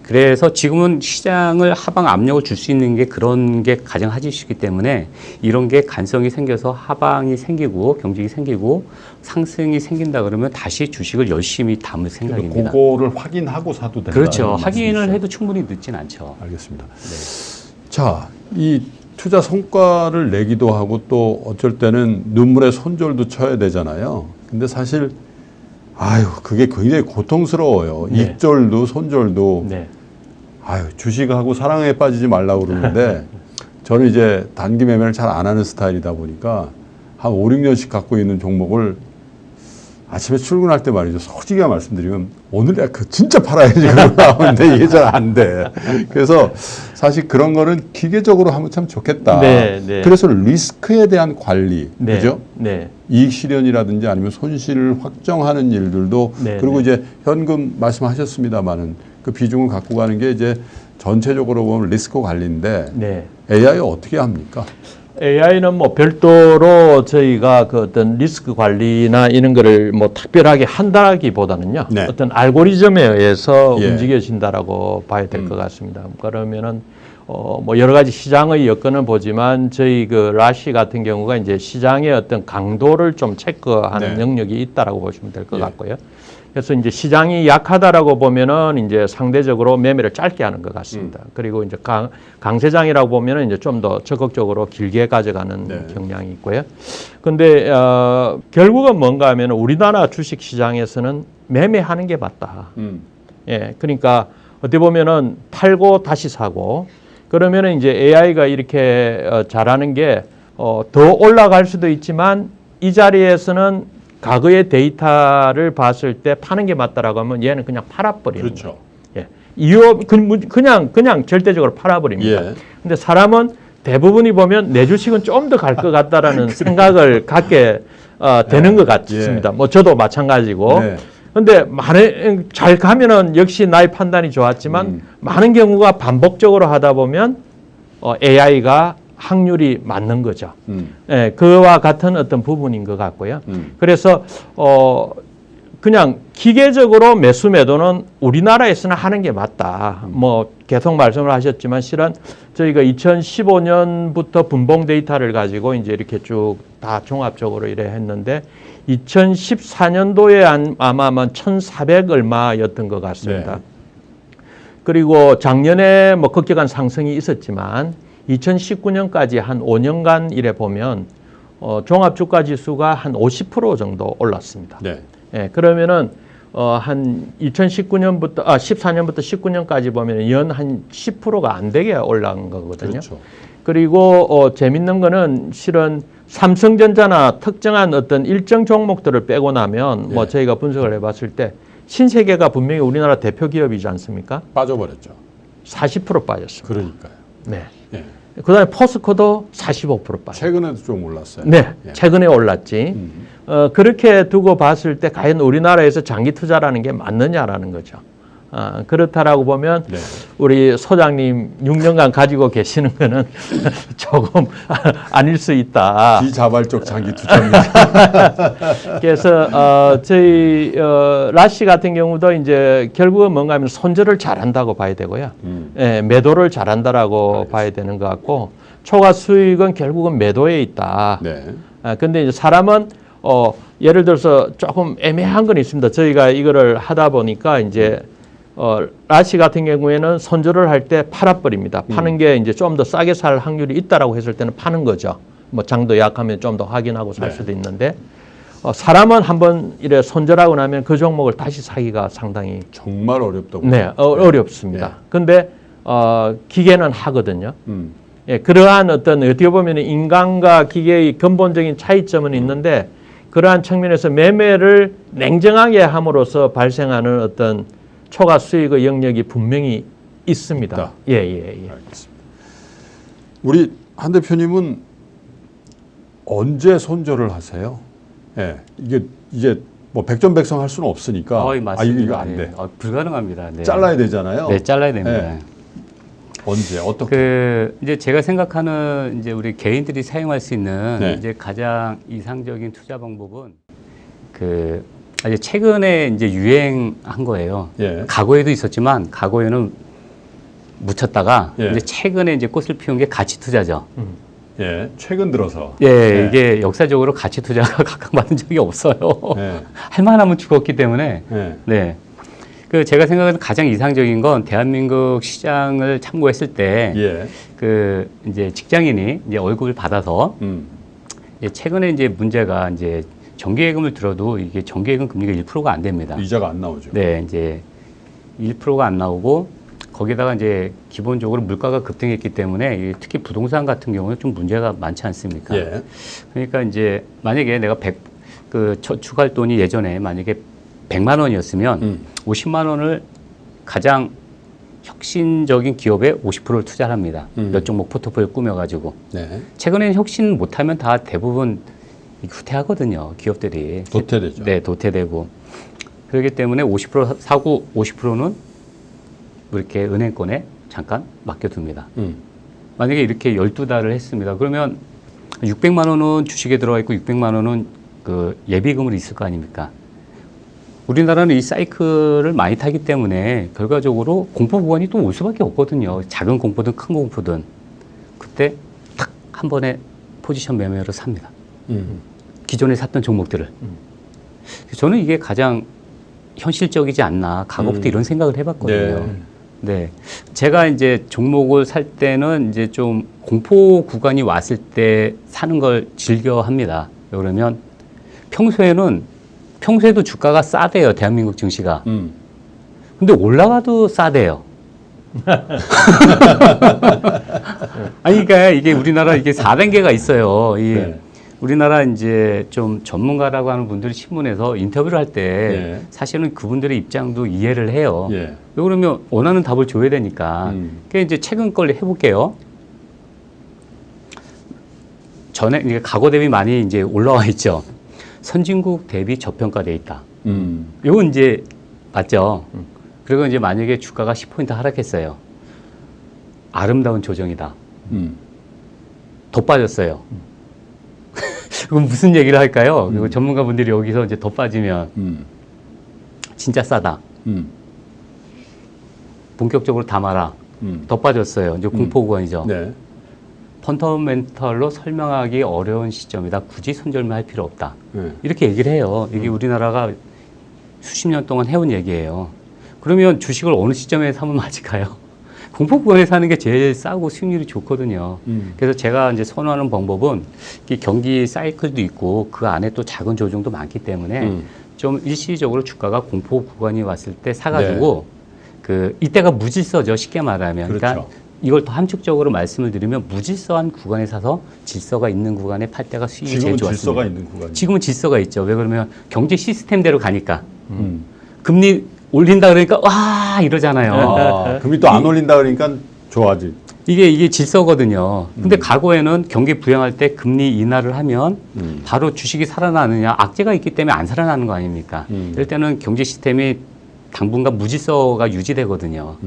그래서 지금은 시장을 하방 압력을 줄 수 있는 게 그런 게 가장 하지시기 때문에 이런 게 간성이 생겨서 하방이 생기고 경직이 생기고 상승이 생긴다 그러면 다시 주식을 열심히 담을 생각입니다. 그거를 확인하고 사도 된다. 그렇죠. 확인을 해도 충분히 늦진 않죠. 알겠습니다. 자, 이 투자 성과를 내기도 하고 또 어쩔 때는 눈물의 손절도 쳐야 되잖아요. 근데 사실 그게 굉장히 고통스러워요. 네. 입절도 손절도. 네. 주식하고 사랑에 빠지지 말라고 그러는데 저는 이제 단기 매매를 잘 안 하는 스타일이다 보니까 한 5, 6년씩 갖고 있는 종목을 아침에 출근할 때 말이죠. 솔직히 말씀드리면 오늘 내가 진짜 팔아야지 그러고 나오는데 이게 잘 안 돼. 그래서 사실 그런 거는 기계적으로 하면 참 좋겠다. 네, 네. 그래서 리스크에 대한 관리, 네. 그죠? 네. 이익 실현이라든지 아니면 손실을 확정하는 일들도 네, 그리고 네. 이제 현금 말씀하셨습니다만은 그 비중을 갖고 가는 게 이제 전체적으로 보면 리스크 관리인데 네. AI 어떻게 합니까? AI는 뭐 별도로 저희가 그 어떤 리스크 관리나 이런 거를 뭐 특별하게 한다기보다는요. 네. 어떤 알고리즘에 의해서 예. 움직여진다라고 봐야 될 것 같습니다. 그러면은 뭐 여러 가지 시장의 여건을 보지만 저희 그 라시 같은 경우가 이제 시장의 어떤 강도를 좀 체크하는 네. 영역이 있다라고 보시면 될 것 예. 같고요. 그래서 이제 시장이 약하다라고 보면은 이제 상대적으로 매매를 짧게 하는 것 같습니다. 그리고 이제 강세장이라고 보면은 이제 좀 더 적극적으로 길게 가져가는 네. 경향이 있고요. 근데 결국은 뭔가 하면 우리나라 주식 시장에서는 매매하는 게 맞다. 예, 그러니까 어떻게 보면은 팔고 다시 사고 그러면은 이제 AI가 이렇게 잘하는 게 더 올라갈 수도 있지만 이 자리에서는 과거의 데이터를 봤을 때 파는 게 맞다라고 하면 얘는 그냥 팔아버리는 그렇죠. 거예요. 예. 이유 그냥 절대적으로 팔아버립니다. 예. 근데 사람은 대부분이 보면 내 주식은 좀 더 갈 것 같다라는 생각을 갖게 되는 것 같습니다. 뭐 저도 마찬가지고. 네. 근데 잘 가면은 역시 나의 판단이 좋았지만 많은 경우가 반복적으로 하다 보면 AI가 확률이 맞는 거죠. 예, 그와 같은 어떤 부분인 것 같고요. 그래서 그냥 기계적으로 매수 매도는 우리나라에서는 하는 게 맞다. 뭐 계속 말씀을 하셨지만 실은 저희가 2015년부터 분봉 데이터를 가지고 이제 이렇게 쭉 다 종합적으로 이래 했는데 2014년도에 아마 1,400 얼마였던 것 같습니다. 네. 그리고 작년에 뭐 급격한 상승이 있었지만 2019년까지 한 5년간 이래 보면 종합주가 지수가 한 50% 정도 올랐습니다. 네. 예, 그러면은 한 2019년부터 14년부터 19년까지 보면 연 한 10%가 안 되게 올라간 거거든요. 그렇죠. 그리고 재밌는 거는 실은 삼성전자나 특정한 어떤 일정 종목들을 빼고 나면 뭐 예. 저희가 분석을 해봤을 때 신세계가 분명히 우리나라 대표 기업이지 않습니까? 빠져버렸죠. 40% 빠졌습니다. 그러니까요. 네. 예. 그다음에 포스코도 45% 빠졌습니다. 최근에도 좀 올랐어요. 네, 예. 최근에 올랐지. 그렇게 두고 봤을 때 과연 우리나라에서 장기 투자라는 게 맞느냐라는 거죠. 그렇다라고 보면 네. 우리 소장님 6년간 가지고 계시는 거는 조금 아닐 수 있다. 비자발적 장기 투자입니다. 그래서 저희 라시 같은 경우도 이제 결국은 뭔가 하면 손절을 잘한다고 봐야 되고요. 예, 매도를 잘한다라고 봐야 되는 것 같고 초과 수익은 결국은 매도에 있다. 네. 근데 이제 사람은 예를 들어서 조금 애매한 건 있습니다. 저희가 이거를 하다 보니까 이제 라시 같은 경우에는 손절을 할 때 팔아버립니다. 파는 게 이제 좀 더 싸게 살 확률이 있다라고 했을 때는 파는 거죠. 뭐 장도 약하면 좀 더 확인하고 살 네. 수도 있는데 사람은 한번 이래 손절하고 나면 그 종목을 다시 사기가 상당히 정말 어렵다고. 네, 어렵습니다. 근데 기계는 하거든요. 예, 그러한 어떻게 보면 인간과 기계의 근본적인 차이점은 있는데 그러한 측면에서 매매를 냉정하게 함으로써 발생하는 어떤 초과 수익의 영역이 분명히 있습니다. 있다. 예. 알겠습니다. 우리 한 대표님은 언제 손절을 하세요? 예, 이게 이제 뭐 백전백승 할 수는 없으니까 맞습니다. 이거 안 돼. 불가능합니다. 네. 잘라야 되잖아요. 네, 잘라야 됩니다. 네. 언제 어떻게? 이제 제가 생각하는 이제 우리 개인들이 사용할 수 있는 네. 이제 가장 이상적인 투자 방법은 이제 최근에 이제 유행한 거예요. 예. 과거에도 있었지만 과거에는 묻혔다가 예. 이제 최근에 이제 꽃을 피운 게 가치 투자죠. 예, 최근 들어서. 예, 네. 이게 역사적으로 가치 투자가 각광받은 적이 없어요. 네. 할 만하면 죽었기 때문에. 네. 네. 제가 생각하는 가장 이상적인 건 대한민국 시장을 참고했을 때, 예. 이제 직장인이 이제 월급을 받아서, 이제 최근에 이제 문제가 이제 정기예금을 들어도 이게 정기예금 금리가 1%가 안 됩니다. 이자가 안 나오죠. 네, 이제 1%가 안 나오고, 거기다가 이제 기본적으로 물가가 급등했기 때문에 특히 부동산 같은 경우는 좀 문제가 많지 않습니까? 예. 그러니까 이제 만약에 내가 저축할 돈이 예전에 만약에 100만 원이었으면 50만 원을 가장 혁신적인 기업에 50%를 투자를 합니다. 몇 종목 포트폴리오 꾸며가지고. 네. 최근에는 혁신 못하면 다 대부분 후퇴하거든요. 기업들이. 도태되죠. 네, 도태되고. 그렇기 때문에 50% 사고 50%는 이렇게 은행권에 잠깐 맡겨둡니다. 만약에 이렇게 12달을 했습니다. 그러면 600만 원은 주식에 들어가 있고 600만 원은 예비금으로 있을 거 아닙니까? 우리나라는 이 사이클을 많이 타기 때문에 결과적으로 공포 구간이 또 올 수밖에 없거든요. 작은 공포든 큰 공포든. 그때 탁 한 번에 포지션 매매로 삽니다. 기존에 샀던 종목들을. 저는 이게 가장 현실적이지 않나. 과거부터 이런 생각을 해봤거든요. 네. 제가 이제 종목을 살 때는 이제 좀 공포 구간이 왔을 때 사는 걸 즐겨 합니다. 그러면 평소에도 주가가 싸대요. 대한민국 증시가. 근데 올라가도 싸대요. 아니, 그러니까 이게 우리나라 이게 4단계가 있어요. 네. 우리나라 이제 좀 전문가라고 하는 분들이 신문에서 인터뷰를 할 때 예. 사실은 그분들의 입장도 이해를 해요. 예. 왜 그러면 원하는 답을 줘야 되니까. 그게 이제 최근 걸 해볼게요. 전에 이게 과거 대비 많이 이제 올라와 있죠. 선진국 대비 저평가돼 있다. 이건 이제 맞죠. 그리고 이제 만약에 주가가 10포인트 하락했어요. 아름다운 조정이다. 더 빠졌어요. 그럼 무슨 얘기를 할까요? 그리고 전문가분들이 여기서 이제 더 빠지면 진짜 싸다. 본격적으로 담아라. 더 빠졌어요. 이제 공포 구간이죠. 네. 펀더멘털로 설명하기 어려운 시점이다. 굳이 손절만 할 필요 없다. 네. 이렇게 얘기를 해요. 이게 우리나라가 수십 년 동안 해온 얘기예요. 그러면 주식을 어느 시점에 사면 맞을까요? 공포 구간에 사는 게 제일 싸고 수익률이 좋거든요. 그래서 제가 이제 선호하는 방법은 이 경기 사이클도 있고 그 안에 또 작은 조정도 많기 때문에 좀 일시적으로 주가가 공포 구간이 왔을 때 사가지고 이때가 무질서죠. 쉽게 말하면. 그렇죠. 그러니까 이걸 더 함축적으로 말씀을 드리면 무질서한 구간에 사서 질서가 있는 구간에 팔 때가 수익이 제일 지금은 좋았습니다. 질서가 있는 구간. 지금은 질서가 있죠. 왜 그러면 경제 시스템대로 가니까. 금리 올린다 그러니까 와 이러잖아요. 금이 또 안 올린다 그러니까 좋아지. 이게 질서거든요. 근데 과거에는 경기 부양할 때 금리 인하를 하면 바로 주식이 살아나느냐 악재가 있기 때문에 안 살아나는 거 아닙니까? 이럴 때는 경제 시스템이 당분간 무질서가 유지되거든요.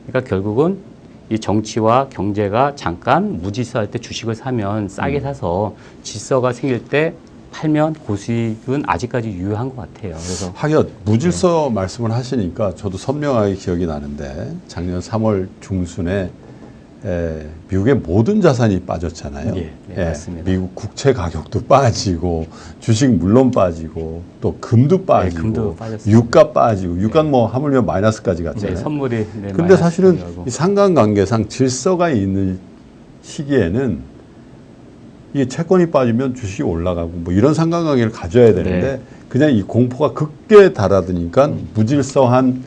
그러니까 결국은 이 정치와 경제가 잠깐 무질서할 때 주식을 사면 싸게 사서 질서가 생길 때 팔면 고수익은 아직까지 유효한 것 같아요. 그래서 하여 무질서 말씀을 하시니까 저도 선명하게 기억이 나는데 작년 3월 중순에 미국의 모든 자산이 빠졌잖아요. 네, 맞습니다. 미국 국채 가격도 빠지고 주식 물론 빠지고 또 금도 빠지고 금도 빠졌습니다. 유가 빠지고 유가는 뭐 하물며 마이너스까지 갔잖아요. 선물이 근데 사실은 이 상관관계상 질서가 있는 시기에는 이게 채권이 빠지면 주식이 올라가고 뭐 이런 상관관계를 가져야 되는데 그냥 이 공포가 극계에 달하드니까 무질서한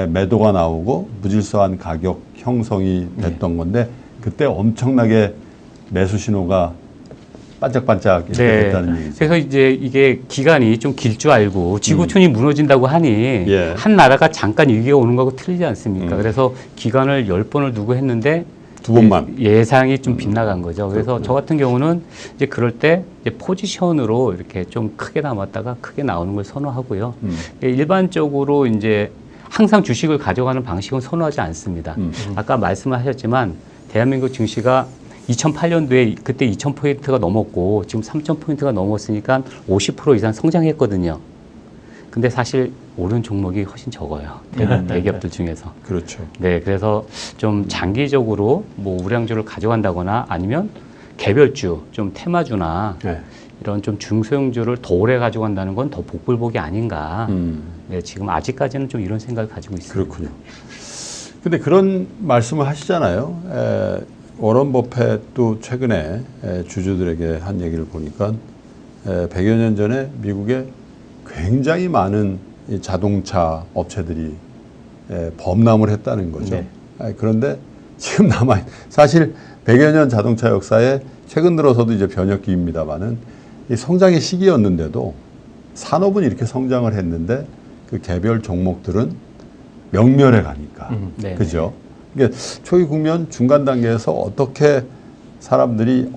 매도가 나오고 무질서한 가격 형성이 됐던 건데 그때 엄청나게 매수 신호가 반짝반짝 이렇게 됐다는 얘기죠. 그래서 이제 이게 기간이 좀 길 줄 알고 지구촌이 무너진다고 하니 예. 한 나라가 잠깐 위기가 오는 거하고 틀리지 않습니까? 그래서 기간을 10번을 두고 했는데 2번만. 예상이 좀 빗나간 거죠. 그래서 저 같은 경우는 이제 그럴 때 이제 포지션으로 이렇게 좀 크게 남았다가 크게 나오는 걸 선호하고요. 일반적으로 이제 항상 주식을 가져가는 방식은 선호하지 않습니다. 아까 말씀하셨지만 대한민국 증시가 2008년도에 그때 2,000포인트가 넘었고 지금 3,000포인트가 넘었으니까 50% 이상 성장했거든요. 근데 사실 오른 종목이 훨씬 적어요. 대기업들 중에서. 그렇죠. 네, 그래서 좀 장기적으로 뭐 우량주를 가져간다거나 아니면 개별주, 좀 테마주나 네. 이런 좀 중소형주를 더 오래 가져간다는 건 더 복불복이 아닌가. 네, 지금 아직까지는 좀 이런 생각을 가지고 있습니다. 그렇군요. 근데 그런 말씀을 하시잖아요. 워런 버핏도 최근에 주주들에게 한 얘기를 보니까 100여 년 전에 미국에 굉장히 많은 이 자동차 업체들이 범람을 했다는 거죠. 네. 그런데 지금 사실 100여 년 자동차 역사에 최근 들어서도 이제 변혁기입니다만은 이 성장의 시기였는데도 산업은 이렇게 성장을 했는데 그 개별 종목들은 명멸해 가니까. 네. 그죠? 이게 초기 국면 중간 단계에서 어떻게 사람들이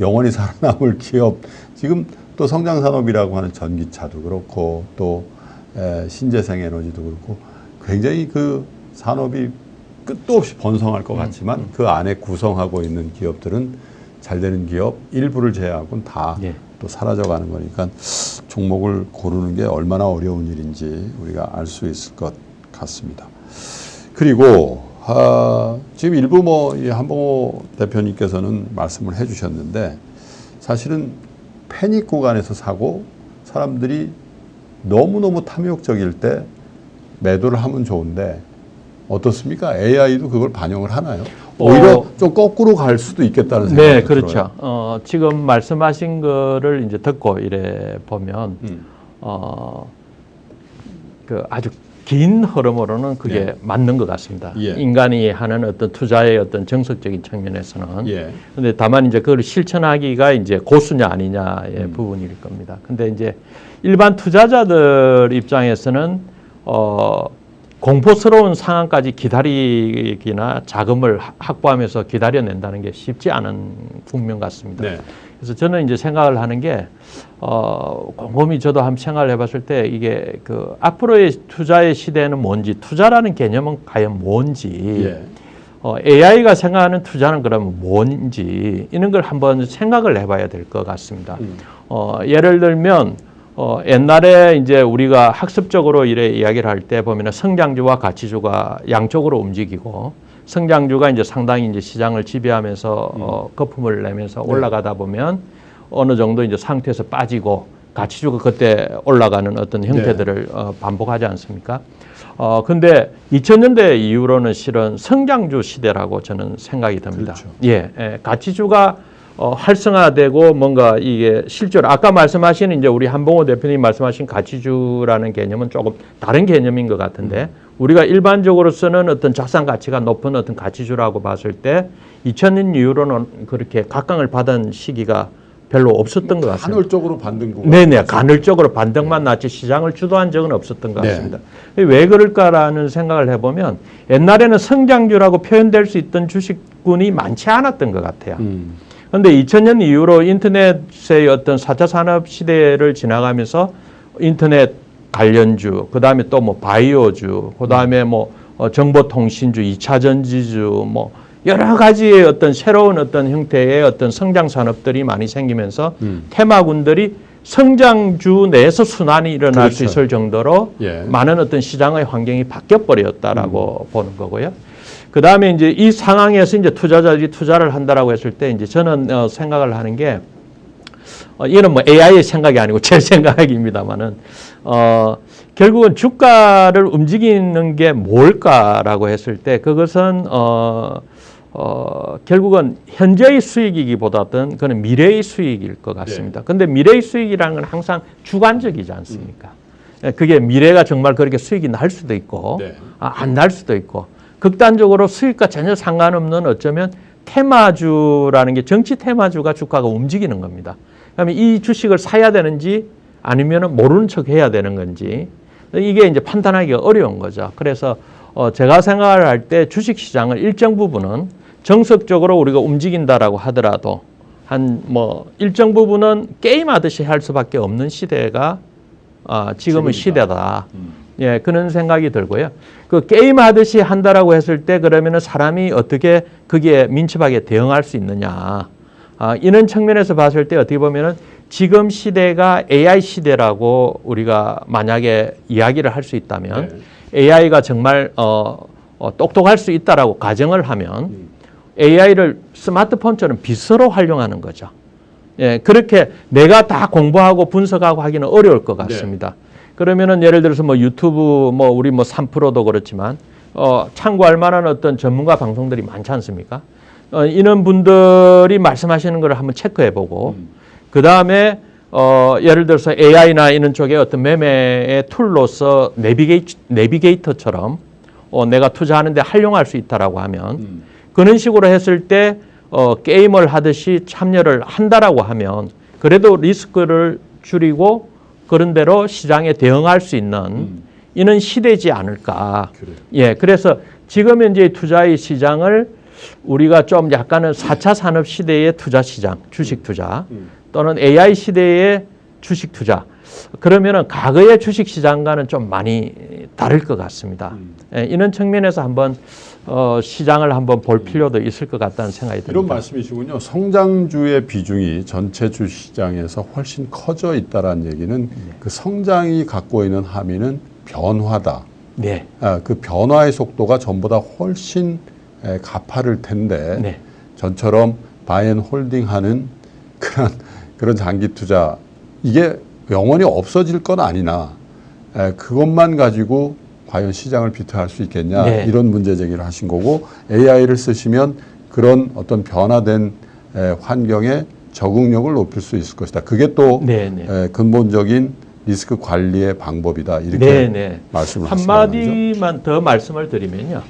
영원히 살아남을 기업 지금 또 성장 산업이라고 하는 전기차도 그렇고 또 신재생 에너지도 그렇고 굉장히 그 산업이 끝도 없이 번성할 것 같지만 그 안에 구성하고 있는 기업들은 잘 되는 기업 일부를 제외하고는 다 또 사라져가는 거니까 종목을 고르는 게 얼마나 어려운 일인지 우리가 알 수 있을 것 같습니다. 그리고 지금 일부 이 한봉호 대표님께서는 말씀을 해주셨는데 사실은 패닉 구간에서 사고 사람들이 너무너무 탐욕적일 때 매도를 하면 좋은데 어떻습니까? AI도 그걸 반영을 하나요? 오히려 좀 거꾸로 갈 수도 있겠다는 생각이 네, 들어요. 그렇죠. 지금 말씀하신 거를 이제 듣고 이래 보면 그 아주 긴 흐름으로는 그게 맞는 것 같습니다. 인간이 하는 어떤 투자의 어떤 정석적인 측면에서는. 근데 다만 이제 그걸 실천하기가 이제 고수냐 아니냐의 부분일 겁니다. 근데 이제 일반 투자자들 입장에서는 공포스러운 상황까지 기다리기나 자금을 확보하면서 기다려낸다는 게 쉽지 않은 국면 같습니다. 그래서 저는 이제 생각을 하는 게 곰곰이 저도 한번 생각을 해봤을 때 이게 그 앞으로의 투자의 시대는 뭔지, 투자라는 개념은 과연 뭔지, AI가 생각하는 투자는 그러면 뭔지 이런 걸 한번 생각을 해봐야 될 것 같습니다. 예를 들면 옛날에 이제 우리가 학습적으로 이래 이야기를 할 때 보면은 성장주와 가치주가 양쪽으로 움직이고 성장주가 이제 상당히 이제 시장을 지배하면서 거품을 내면서 올라가다 보면 어느 정도 이제 상태에서 빠지고 가치주가 그때 올라가는 어떤 형태들을 반복하지 않습니까? 근데 2000년대 이후로는 실은 성장주 시대라고 저는 생각이 듭니다. 그렇죠. 가치주가 활성화되고 뭔가 이게 실제로 아까 말씀하신 이제 우리 한봉호 대표님 말씀하신 가치주라는 개념은 조금 다른 개념인 것 같은데 우리가 일반적으로 쓰는 어떤 자산 가치가 높은 어떤 가치주라고 봤을 때 2000년 이후로는 그렇게 각광을 받은 시기가 별로 없었던 것 같습니다. 간헐적으로 반등 구간. 네네, 간헐적으로 반등만 났지 시장을 주도한 적은 없었던 것 같습니다. 왜 그럴까라는 생각을 해보면 옛날에는 성장주라고 표현될 수 있던 주식군이 많지 않았던 것 같아요. 그런데 2000년 이후로 인터넷의 어떤 4차 산업 시대를 지나가면서 인터넷 관련주, 그 다음에 또 뭐 바이오주, 그 다음에 뭐 정보통신주, 2차 전지주, 뭐 여러 가지의 어떤 새로운 어떤 형태의 어떤 성장 산업들이 많이 생기면서 테마군들이 성장주 내에서 순환이 일어날 수 있을 정도로 많은 어떤 시장의 환경이 바뀌어 버렸다라고 보는 거고요. 그 다음에 이제 이 상황에서 이제 투자자들이 투자를 한다라고 했을 때 이제 저는 생각을 하는 게 이거는 뭐 AI의 생각이 아니고 제 생각입니다만은 결국은 주가를 움직이는 게 뭘까라고 했을 때 그것은 결국은 현재의 수익이기보다는 그는 미래의 수익일 것 같습니다. 그런데 미래의 수익이라는 건 항상 주관적이지 않습니까? 그게 미래가 정말 그렇게 수익이 날 수도 있고 안 날 수도 있고 극단적으로 수익과 전혀 상관없는 어쩌면 테마주라는 게 정치 테마주가 주가가 움직이는 겁니다. 그러면 이 주식을 사야 되는지 아니면 모르는 척 해야 되는 건지 이게 이제 판단하기가 어려운 거죠. 그래서 제가 생각을 할 때 주식시장을 일정 부분은 정석적으로 우리가 움직인다라고 하더라도 한 뭐 일정 부분은 게임하듯이 할 수밖에 없는 시대가 지금의 시대다. 예, 그런 생각이 들고요. 그 게임하듯이 한다라고 했을 때 그러면은 사람이 어떻게 거기에 민첩하게 대응할 수 있느냐. 이런 측면에서 봤을 때 어떻게 보면은 지금 시대가 AI 시대라고 우리가 만약에 이야기를 할 수 있다면 AI가 정말 똑똑할 수 있다라고 가정을 하면 AI를 스마트폰처럼 비서로 활용하는 거죠. 예, 그렇게 내가 다 공부하고 분석하고 하기는 어려울 것 같습니다. 그러면은 예를 들어서 뭐 유튜브 뭐 우리 뭐 3%도 그렇지만 참고할 만한 어떤 전문가 방송들이 많지 않습니까? 이런 분들이 말씀하시는 걸 한번 체크해 보고 그 다음에 예를 들어서 AI나 이런 쪽에 어떤 매매의 툴로서 내비게이터처럼 내가 투자하는데 활용할 수 있다라고 하면 그런 식으로 했을 때 게임을 하듯이 참여를 한다라고 하면 그래도 리스크를 줄이고 그런 대로 시장에 대응할 수 있는 이런 시대지 않을까. 예, 그래서 지금 현재 투자의 시장을 우리가 좀 약간은 4차 산업 시대의 투자 시장, 주식 투자 또는 AI 시대의 주식 투자. 그러면은 과거의 주식 시장과는 좀 많이 다를 것 같습니다. 예, 이런 측면에서 한번 시장을 한번 볼 필요도 있을 것 같다는 생각이 듭니다. 이런 말씀이시군요. 성장주의 비중이 전체 주시장에서 훨씬 커져 있다는 얘기는 그 성장이 갖고 있는 함의는 변화다. 네. 그 변화의 속도가 전보다 훨씬 가파를 텐데 전처럼 바이앤홀딩하는 그런 장기 투자 이게 영원히 없어질 건 아니나 그것만 가지고 과연 시장을 비트할 수 있겠냐 이런 문제 제기를 하신 거고 AI를 쓰시면 그런 어떤 변화된 환경에 적응력을 높일 수 있을 것이다. 그게 또 근본적인 리스크 관리의 방법이다. 이렇게 말씀을 하시는 거죠. 한마디만 더 말씀을 드리면요.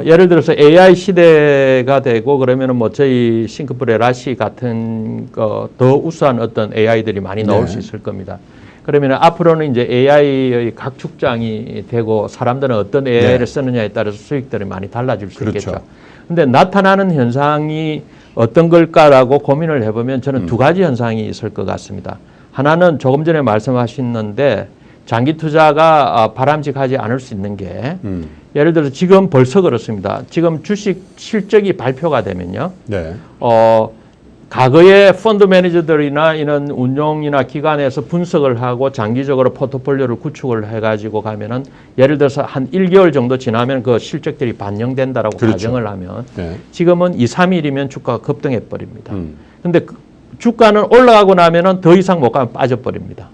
예를 들어서 AI 시대가 되고 그러면은 뭐 저희 싱크풀의 라시 같은 더 우수한 어떤 AI들이 많이 나올 수 있을 겁니다. 그러면 앞으로는 이제 AI의 각 축장이 되고 사람들은 어떤 AI를 쓰느냐에 따라서 수익들이 많이 달라질 수 있겠죠. 그런데 나타나는 현상이 어떤 걸까라고 고민을 해보면 저는 두 가지 현상이 있을 것 같습니다. 하나는 조금 전에 말씀하셨는데 장기 투자가 바람직하지 않을 수 있는 게 예를 들어서 지금 벌써 그렇습니다. 지금 주식 실적이 발표가 되면요. 과거의 펀드 매니저들이나 이런 운용이나 기관에서 분석을 하고 장기적으로 포트폴리오를 구축을 해가지고 가면은 예를 들어서 한 1개월 정도 지나면 그 실적들이 반영된다라고 가정을 하면 지금은 2, 3일이면 주가가 급등해 버립니다. 근데 주가는 올라가고 나면은 더 이상 못 가면 빠져버립니다.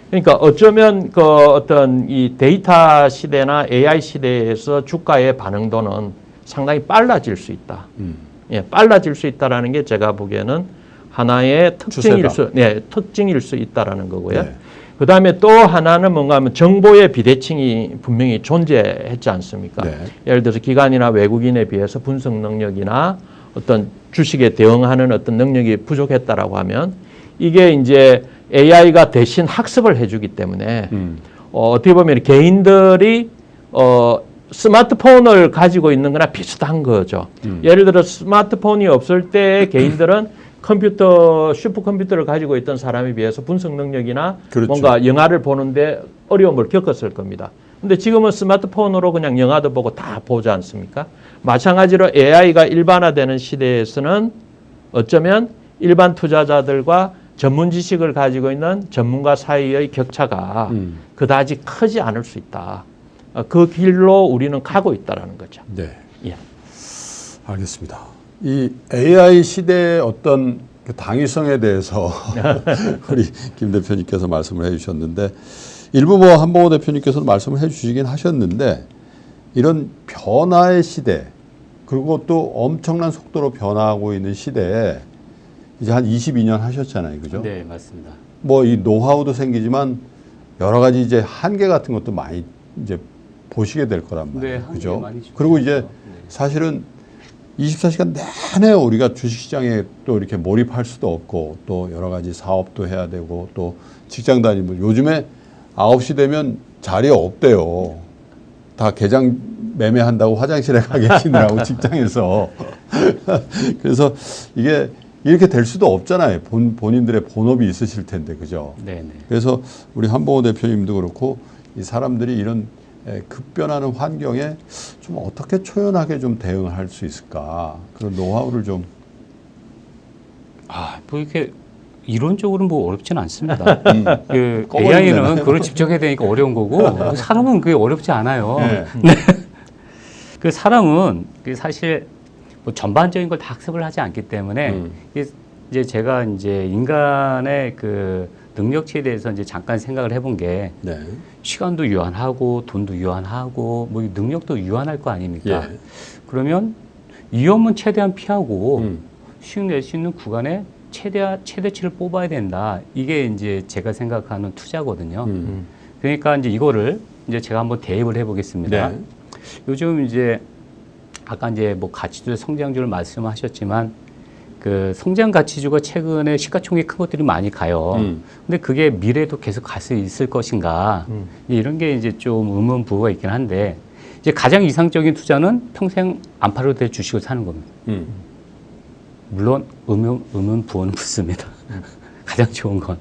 그러니까 어쩌면 그 어떤 이 데이터 시대나 AI 시대에서 주가의 반응도는 상당히 빨라질 수 있다. 예, 빨라질 수 있다라는 게 제가 보기에는 하나의 특징일 수 있다라는 거고요. 그 다음에 또 하나는 뭔가 하면 정보의 비대칭이 분명히 존재했지 않습니까? 예를 들어서 기관이나 외국인에 비해서 분석 능력이나 어떤 주식에 대응하는 어떤 능력이 부족했다라고 하면 이게 이제 AI가 대신 학습을 해주기 때문에 어떻게 보면 개인들이 스마트폰을 가지고 있는 거나 비슷한 거죠. 예를 들어 스마트폰이 없을 때 개인들은 슈퍼컴퓨터를 가지고 있던 사람에 비해서 분석 능력이나 뭔가 영화를 보는데 어려움을 겪었을 겁니다. 근데 지금은 스마트폰으로 그냥 영화도 보고 다 보지 않습니까? 마찬가지로 AI가 일반화되는 시대에서는 어쩌면 일반 투자자들과 전문 지식을 가지고 있는 전문가 사이의 격차가 그다지 크지 않을 수 있다. 그 길로 우리는 가고 있다는 거죠. 네. 알겠습니다. 이 AI 시대의 어떤 그 당위성에 대해서 우리 김 대표님께서 말씀을 해주셨는데 일부 뭐 한봉호 대표님께서도 말씀을 해주시긴 하셨는데 이런 변화의 시대 그리고 또 엄청난 속도로 변화하고 있는 시대에 이제 한 22년 하셨잖아요, 그죠? 네, 맞습니다. 뭐 이 노하우도 생기지만 여러 가지 이제 한계 같은 것도 많이 이제 보시게 될 거란 말이에요, 네, 한계 그죠? 많이 좀 그리고 이제 있죠. 네. 사실은 24시간 내내 우리가 주식시장에 또 이렇게 몰입할 수도 없고 또 여러 가지 사업도 해야 되고 또 직장 다니면 요즘에 9시 되면 자리에 없대요. 다 개장 매매한다고 화장실에 가 계시느라고 직장에서. 그래서 이게 이렇게 될 수도 없잖아요. 본인들의 본업이 있으실 텐데, 그죠? 네, 네. 그래서 우리 한봉호 대표님도 그렇고 이 사람들이 이런 급변하는 환경에 좀 어떻게 초연하게 좀 대응할 수 있을까 그런 노하우를 좀 뭐 이렇게 이론적으로는 뭐 어렵지는 않습니다. 그 꺼버리면 AI는 되나요? 그걸 집적해야 되니까 어려운 거고 사람은 그게 어렵지 않아요. 네. 그 사람은 그 사실 뭐 전반적인 걸 다 학습을 하지 않기 때문에 이제 제가 이제 인간의 그 능력치에 대해서 이제 잠깐 생각을 해본 게 네. 시간도 유한하고 돈도 유한하고 뭐 능력도 유한할 거 아닙니까? 예. 그러면 위험은 최대한 피하고 음. 수익 낼 수 있는 구간에 최대치를 뽑아야 된다. 이게 이제 제가 생각하는 투자거든요. 그러니까 이제 이거를 이제 제가 한번 대입을 해보겠습니다. 네. 요즘 이제 아까 이제 뭐 가치주 성장주를 말씀하셨지만 그 성장 가치주가 최근에 시가총액 큰 것들이 많이 가요. 근데 그게 미래에도 계속 갈 수 있을 것인가? 이런 게 이제 좀 의문부호가 있긴 한데 이제 가장 이상적인 투자는 평생 안 팔아도 될 주식을 사는 겁니다. 물론 의문부호는 붙습니다. 가장 좋은 건.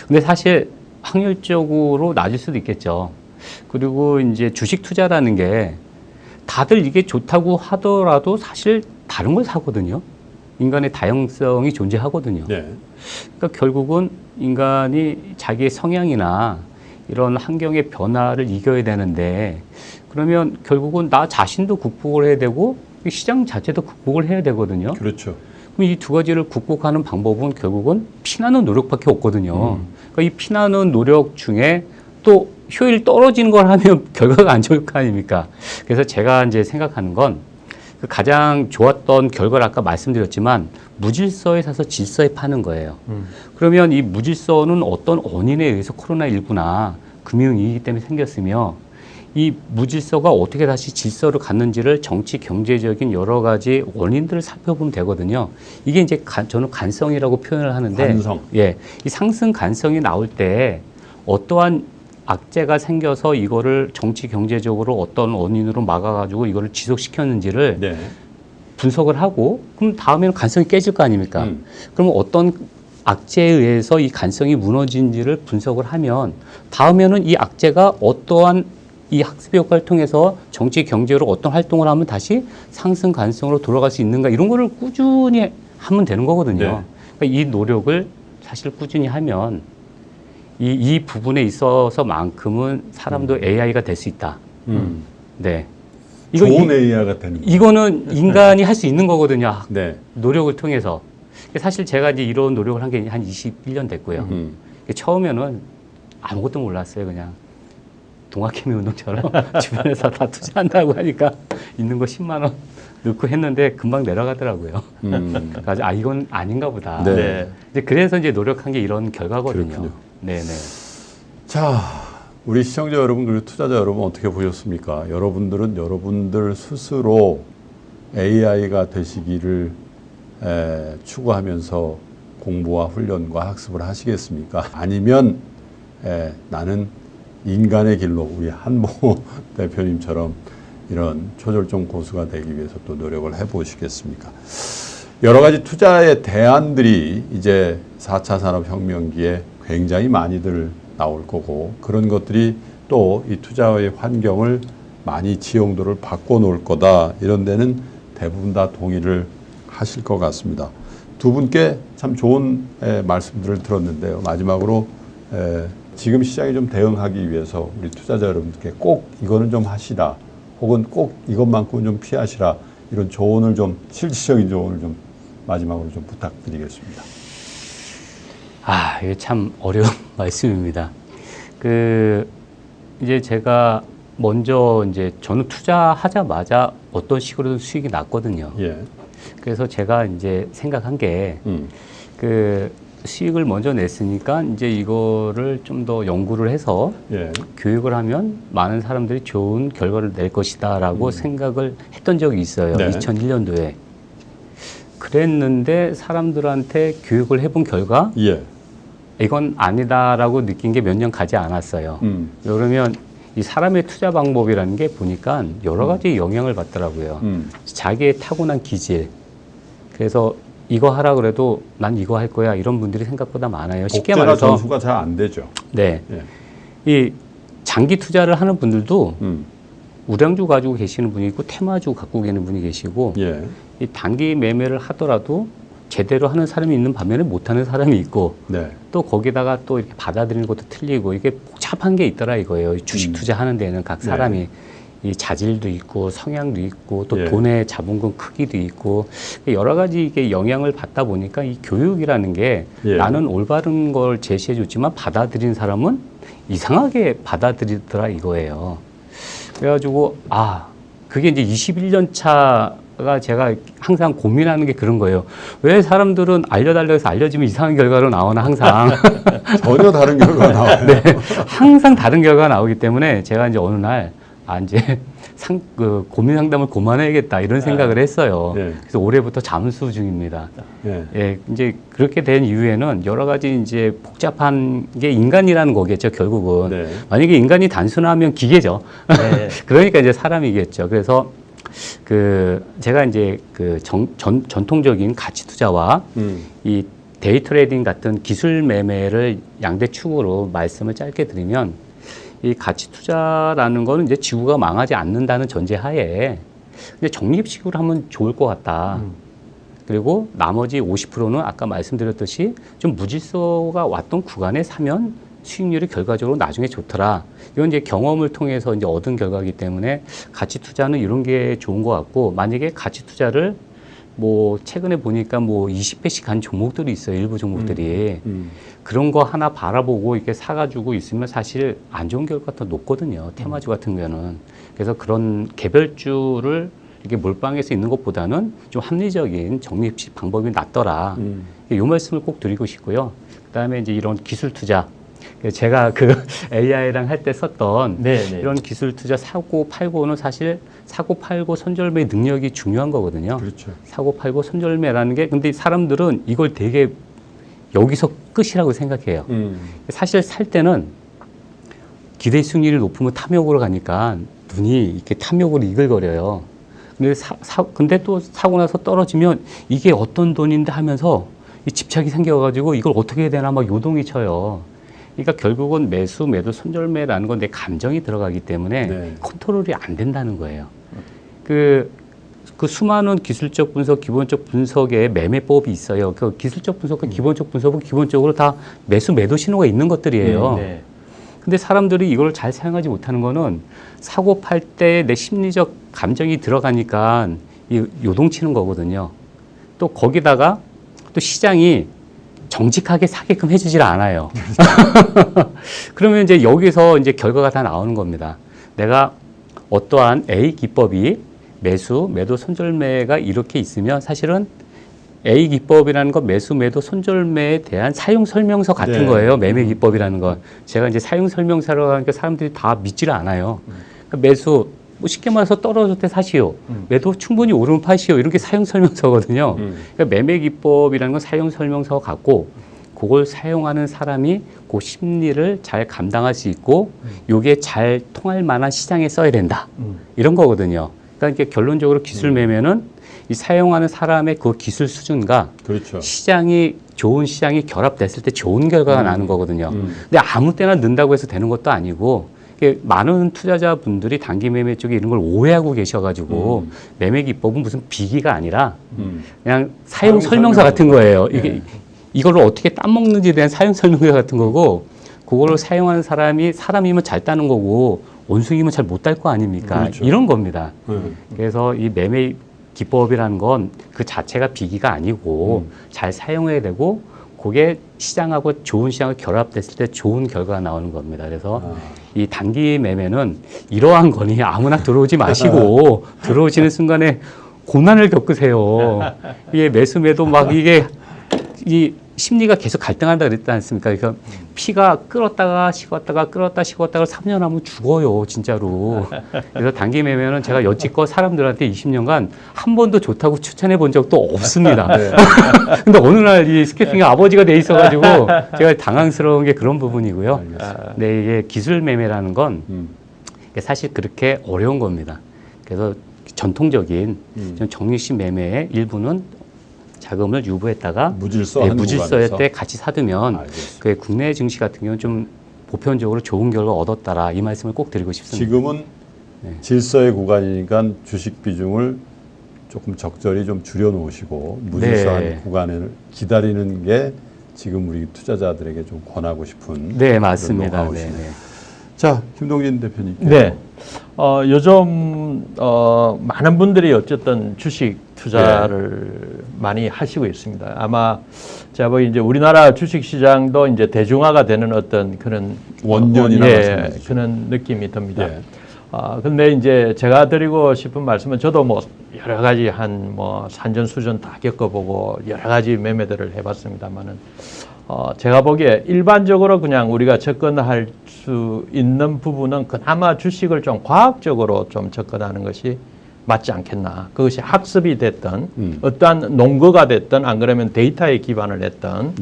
근데 사실 확률적으로 낮을 수도 있겠죠. 그리고 이제 주식 투자라는 게 다들 이게 좋다고 하더라도 사실 다른 걸 사거든요. 인간의 다양성이 존재하거든요. 네. 그러니까 결국은 인간이 자기의 성향이나 이런 환경의 변화를 이겨야 되는데 그러면 결국은 나 자신도 극복을 해야 되고 시장 자체도 극복을 해야 되거든요. 그렇죠. 그럼 이 두 가지를 극복하는 방법은 결국은 피나는 노력밖에 없거든요. 그러니까 이 피나는 노력 중에 또 효율 떨어지는 걸 하면 결과가 안 좋을 거 아닙니까? 그래서 제가 이제 생각하는 건 그 가장 좋았던 결과를 아까 말씀드렸지만 무질서에 사서 질서에 파는 거예요. 그러면 이 무질서는 어떤 원인에 의해서 코로나19나 금융위기 때문에 생겼으며 이 무질서가 어떻게 다시 질서를 갖는지를 정치, 경제적인 여러 가지 원인들을 살펴보면 되거든요. 이게 이제 저는 간성이라고 표현을 하는데, 간성. 예, 이 상승 간성이 나올 때 어떠한 악재가 생겨서 이거를 정치, 경제적으로 어떤 원인으로 막아가지고 이거를 지속시켰는지를 네. 분석을 하고, 그럼 다음에는 간성이 깨질 거 아닙니까? 그러면 어떤 악재에 의해서 이 간성이 무너진지를 분석을 하면 다음에는 이 악재가 어떠한 이 학습 효과를 통해서 정치, 경제로 어떤 활동을 하면 다시 상승 간성으로 돌아갈 수 있는가 이런 거를 꾸준히 하면 되는 거거든요. 네. 그러니까 이 노력을 사실 꾸준히 하면 이 부분에 있어서만큼은 사람도 AI가 될 수 있다. 네. 좋은 AI가 되는 거예요. 이거는 인간이 할 수 있는 거거든요. 네. 노력을 통해서. 사실 제가 이제 이런 노력을 한 게 한 21년 됐고요. 처음에는 아무것도 몰랐어요. 그냥 동학개미 운동처럼 주변에서 다 투자한다고 하니까 있는 거 10만 원 넣고 했는데 금방 내려가더라고요. 그래서 이건 아닌가 보다. 네. 이제 그래서 이제 노력한 게 이런 결과거든요. 그렇군요. 네네. 자, 우리 시청자 여러분 그리고 투자자 여러분 어떻게 보셨습니까? 여러분들은 여러분들 스스로 AI가 되시기를 추구하면서 공부와 훈련과 학습을 하시겠습니까? 아니면 나는 인간의 길로 우리 한봉호 대표님처럼 이런 초절정 고수가 되기 위해서 또 노력을 해보시겠습니까? 여러 가지 투자의 대안들이 이제 4차 산업혁명기에 굉장히 많이들 나올 거고 그런 것들이 또 이 투자의 환경을 많이 지용도를 바꿔놓을 거다. 이런 데는 대부분 다 동의를 하실 것 같습니다. 두 분께 참 좋은 말씀들을 들었는데요. 마지막으로 지금 시장에 좀 대응하기 위해서 우리 투자자 여러분들께 꼭 이거는 좀 하시라. 혹은 꼭 이것만큼은 좀 피하시라. 이런 조언을 좀 실질적인 조언을 좀 마지막으로 좀 부탁드리겠습니다. 이게 참 어려운 말씀입니다. 이제 제가 먼저 이제 저는 투자하자마자 어떤 식으로든 수익이 났거든요. 예. 그래서 제가 이제 생각한 게 그 수익을 먼저 냈으니까 이제 이거를 좀 더 연구를 해서 예. 교육을 하면 많은 사람들이 좋은 결과를 낼 것이다라고 생각을 했던 적이 있어요. 네. 2001년도에. 그랬는데 사람들한테 교육을 해본 결과 예. 이건 아니다라고 느낀 게 몇 년 가지 않았어요. 그러면 이 사람의 투자 방법이라는 게 보니까 여러 가지 영향을 받더라고요. 자기의 타고난 기질. 그래서 이거 하라 그래도 난 이거 할 거야 이런 분들이 생각보다 많아요. 쉽게 복제가 말해서 전수가 잘 안 되죠. 네, 예. 이 장기 투자를 하는 분들도 음. 우량주 가지고 계시는 분이 있고 테마주 갖고 계시는 분이 계시고 예. 이 단기 매매를 하더라도 제대로 하는 사람이 있는 반면에 못하는 사람이 있고 네. 또 거기다가 또 이렇게 받아들이는 것도 틀리고 이게 복잡한 게 있더라 이거예요. 이 주식 투자하는 데는 각 사람이 이 자질도 있고 성향도 있고 또 예. 돈의 자본금 크기도 있고 여러 가지 이게 영향을 받다 보니까 이 교육이라는 게 예. 나는 올바른 걸 제시해 줬지만 받아들인 사람은 이상하게 받아들이더라 이거예요. 그래가지고 그게 이제 21년 차가 제가 항상 고민하는 게 그런 거예요. 왜 사람들은 알려달라고 해서 알려주면 이상한 결과로 나오나 항상. 전혀 다른 결과가 나와요. 네, 항상 다른 결과가 나오기 때문에 제가 이제 어느 날 이제 고민 상담을 그만해야겠다 이런 생각을 했어요. 예. 그래서 올해부터 잠수 중입니다. 예. 예, 이제 그렇게 된 이유에는 여러 가지 이제 복잡한 게 인간이라는 거겠죠, 결국은. 네. 만약에 인간이 단순하면 기계죠. 네. 그러니까 이제 사람이겠죠. 그래서 제가 이제 전통적인 가치 투자와 이 데이 트레이딩 같은 기술 매매를 양대 축으로 말씀을 짧게 드리면 이 가치 투자라는 거는 이제 지구가 망하지 않는다는 전제하에 근데 적립식으로 하면 좋을 것 같다. 그리고 나머지 50%는 아까 말씀드렸듯이 좀 무질서가 왔던 구간에 사면 수익률이 결과적으로 나중에 좋더라. 이건 이제 경험을 통해서 이제 얻은 결과이기 때문에 가치 투자는 이런 게 좋은 것 같고 만약에 가치 투자를 뭐 최근에 보니까 뭐 20배씩 간 종목들이 있어요. 일부 종목들이. 그런 거 하나 바라보고 이렇게 사가지고 있으면 사실 안 좋은 결과가 더 높거든요. 테마주 같은 경우는. 그래서 그런 개별주를 이렇게 몰빵해서 있는 것보다는 좀 합리적인 적립식 방법이 낫더라. 이 말씀을 꼭 드리고 싶고요. 그다음에 이제 이런 기술 투자. 제가 AI랑 할 때 썼던 네네. 이런 기술 투자 사고 팔고는 사실 사고 팔고 손절매 능력이 중요한 거거든요. 그렇죠. 사고 팔고 손절매라는 게 근데 사람들은 이걸 되게 여기서 끝이라고 생각해요. 사실 살 때는 기대 수익률이 높으면 탐욕으로 가니까 눈이 이렇게 탐욕으로 이글거려요. 근데 또 사고 나서 떨어지면 이게 어떤 돈인데 하면서 이 집착이 생겨가지고 이걸 어떻게 해야 되나 막 요동이 쳐요. 그러니까 결국은 매수, 매도, 손절매라는 건 내 감정이 들어가기 때문에 네. 컨트롤이 안 된다는 거예요. 그 수많은 기술적 분석, 기본적 분석의 매매법이 있어요. 그 기술적 분석과 기본적 분석은 기본적으로 다 매수, 매도 신호가 있는 것들이에요. 네. 근데 사람들이 이걸 잘 사용하지 못하는 거는 사고 팔 때 내 심리적 감정이 들어가니까 요동치는 거거든요. 또 거기다가 또 시장이 정직하게 사게끔 해주질 않아요. 그러면 이제 여기서 이제 결과가 다 나오는 겁니다. 내가 어떠한 A 기법이 매수, 매도, 손절매가 이렇게 있으면 사실은 A 기법이라는 건 매수, 매도, 손절매에 대한 사용 설명서 같은 네. 거예요. 매매 기법이라는 건. 제가 이제 사용 설명서라고 하니까 사람들이 다 믿지를 않아요. 그러니까 매수, 뭐 쉽게 말해서 떨어질 때 사시오. 매도 충분히 오르면 파시오. 이런 게 사용 설명서거든요. 그러니까 매매 기법이라는 건 사용 설명서 같고 그걸 사용하는 사람이 그 심리를 잘 감당할 수 있고 요게 잘 통할 만한 시장에 써야 된다. 이런 거거든요. 그러니까 이게 결론적으로 기술 매매는 이 사용하는 사람의 그 기술 수준과 그렇죠. 시장이 좋은 시장이 결합됐을 때 좋은 결과가 나는 거거든요. 근데 아무 때나 넣는다고 해서 되는 것도 아니고 이게 많은 투자자분들이 단기 매매 쪽에 이런 걸 오해하고 계셔가지고 매매 기법은 무슨 비기가 아니라 그냥 사용 설명서 같은 거예요. 이게 이거를 어떻게 따먹는지에 대한 사용 설명서 같은 거고 그거를 사용하는 사람이면 잘 따는 거고 원숭이면 잘 못 딸 거 아닙니까? 그렇죠. 이런 겁니다. 그래서 이 매매 기법이라는 건 그 자체가 비기가 아니고 잘 사용해야 되고 그게 시장하고 좋은 시장을 결합됐을 때 좋은 결과가 나오는 겁니다. 그래서 이 단기 매매는 이러한 거니 아무나 들어오지 마시고 들어오시는 순간에 고난을 겪으세요. 이게 매수매도 막 이게 이 심리가 계속 갈등한다 그랬지 않습니까? 그러니까 피가 끓었다가 식었다가 끓었다 식었다가 3년 하면 죽어요, 진짜로. 그래서 단기 매매는 제가 여지껏 사람들한테 20년간 한 번도 좋다고 추천해 본 적도 없습니다. 근데 어느 날 이 스캐핑의 아버지가 돼 있어가지고 제가 당황스러운 게 그런 부분이고요. 네, 이게 기술 매매라는 건 사실 그렇게 어려운 겁니다. 그래서 전통적인 좀 적립식 매매의 일부는 자금을 유보했다가 무질서할 때 같이 사두면 그 국내 증시 같은 경우는 좀 보편적으로 좋은 결과 얻었다라 이 말씀을 꼭 드리고 싶습니다. 지금은 질서의 구간이니까 주식 비중을 조금 적절히 좀 줄여놓으시고 무질서한 구간을 기다리는 게 지금 우리 투자자들에게 좀 권하고 싶은 네, 맞습니다. 네. 자, 김동진 대표님. 네. 요즘 많은 분들이 어쨌든 주식 투자를 많이 하시고 있습니다. 아마 제가 보기 이제 우리나라 주식 시장도 이제 대중화가 되는 어떤 그런 원년이나 마찬가지죠. 그런 느낌이 듭니다. 근데 이제 제가 드리고 싶은 말씀은 저도 뭐 여러 가지 한 뭐 산전수전 다 겪어보고 여러 가지 매매들을 해봤습니다만은 제가 보기에 일반적으로 그냥 우리가 접근할 수 있는 부분은 그나마 주식을 좀 과학적으로 좀 접근하는 것이 맞지 않겠나. 그것이 학습이 됐든 어떠한 논거가 됐든 안 그러면 데이터에 기반을 했든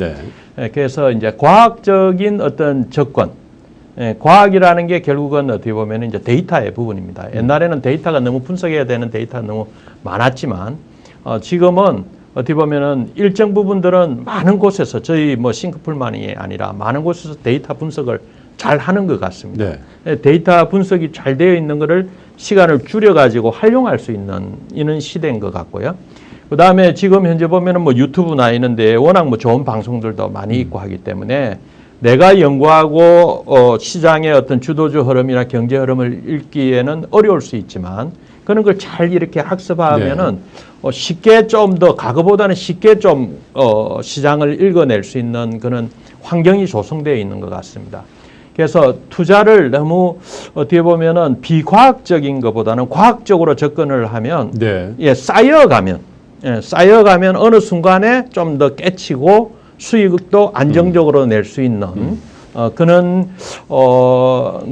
그래서 이제 과학적인 어떤 접근 과학이라는 게 결국은 어떻게 보면 이제 데이터의 부분입니다. 옛날에는 데이터가 너무 분석해야 되는 데이터가 너무 많았지만 지금은 어떻게 보면은 일정 부분들은 많은 곳에서 저희 뭐 싱크풀만이 아니라 많은 곳에서 데이터 분석을 잘 하는 것 같습니다. 데이터 분석이 잘 되어 있는 것을 시간을 줄여가지고 활용할 수 있는 이런 시대인 것 같고요. 그 다음에 지금 현재 보면은 뭐 유튜브나 이런데 워낙 뭐 좋은 방송들도 많이 있고 하기 때문에 내가 연구하고 시장의 어떤 주도주 흐름이나 경제 흐름을 읽기에는 어려울 수 있지만 그런 걸 잘 이렇게 학습하면은 쉽게 좀 더 과거보다는 쉽게 좀 시장을 읽어낼 수 있는 그런 환경이 조성되어 있는 것 같습니다. 그래서 투자를 너무 어떻게 보면은 비과학적인 것보다는 과학적으로 접근을 하면 쌓여가면 어느 순간에 좀 더 깨치고 수익도 안정적으로 낼 수 있는 그런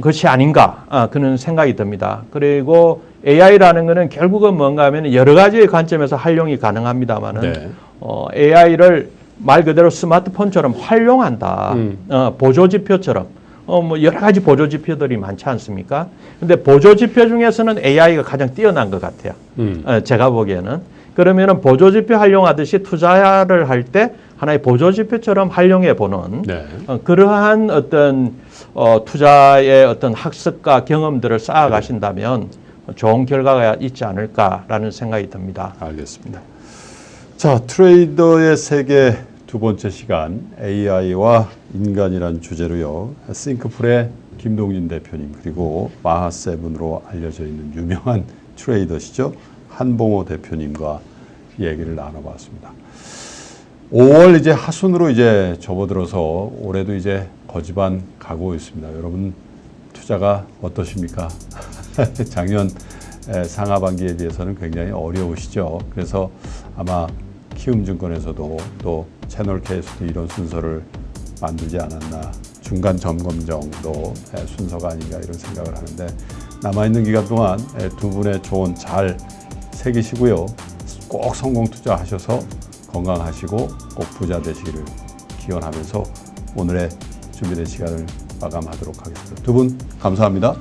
것이 아닌가 그런 생각이 듭니다. 그리고 AI라는 것은 결국은 뭔가 하면 여러 가지의 관점에서 활용이 가능합니다만은 AI를 말 그대로 스마트폰처럼 활용한다. 보조지표처럼 뭐 여러 가지 보조지표들이 많지 않습니까? 근데 보조지표 중에서는 AI가 가장 뛰어난 것 같아요. 제가 보기에는. 그러면은 보조지표 활용하듯이 투자를 할 때 하나의 보조지표처럼 활용해 보는 그러한 어떤 투자의 어떤 학습과 경험들을 쌓아가신다면 좋은 결과가 있지 않을까라는 생각이 듭니다. 알겠습니다. 자, 트레이더의 세계 두 번째 시간 AI와 인간이라는 주제로요. 싱크풀의 김동진 대표님 그리고 마하세븐으로 알려져 있는 유명한 트레이더시죠. 한봉호 대표님과 얘기를 나눠봤습니다. 5월 이제 하순으로 이제 접어들어서 올해도 이제 거지반 가고 있습니다. 여러분 투자가 어떠십니까? 작년 상하반기에 비해서는 굉장히 어려우시죠. 그래서 아마 키움증권에서도 또 채널K에서도 이런 순서를 만들지 않았나. 중간 점검 정도 순서가 아닌가 이런 생각을 하는데 남아있는 기간 동안 두 분의 조언 잘 새기시고요. 꼭 성공 투자하셔서 건강하시고 꼭 부자 되시기를 기원하면서 오늘의 준비된 시간을 마감하도록 하겠습니다. 두 분 감사합니다.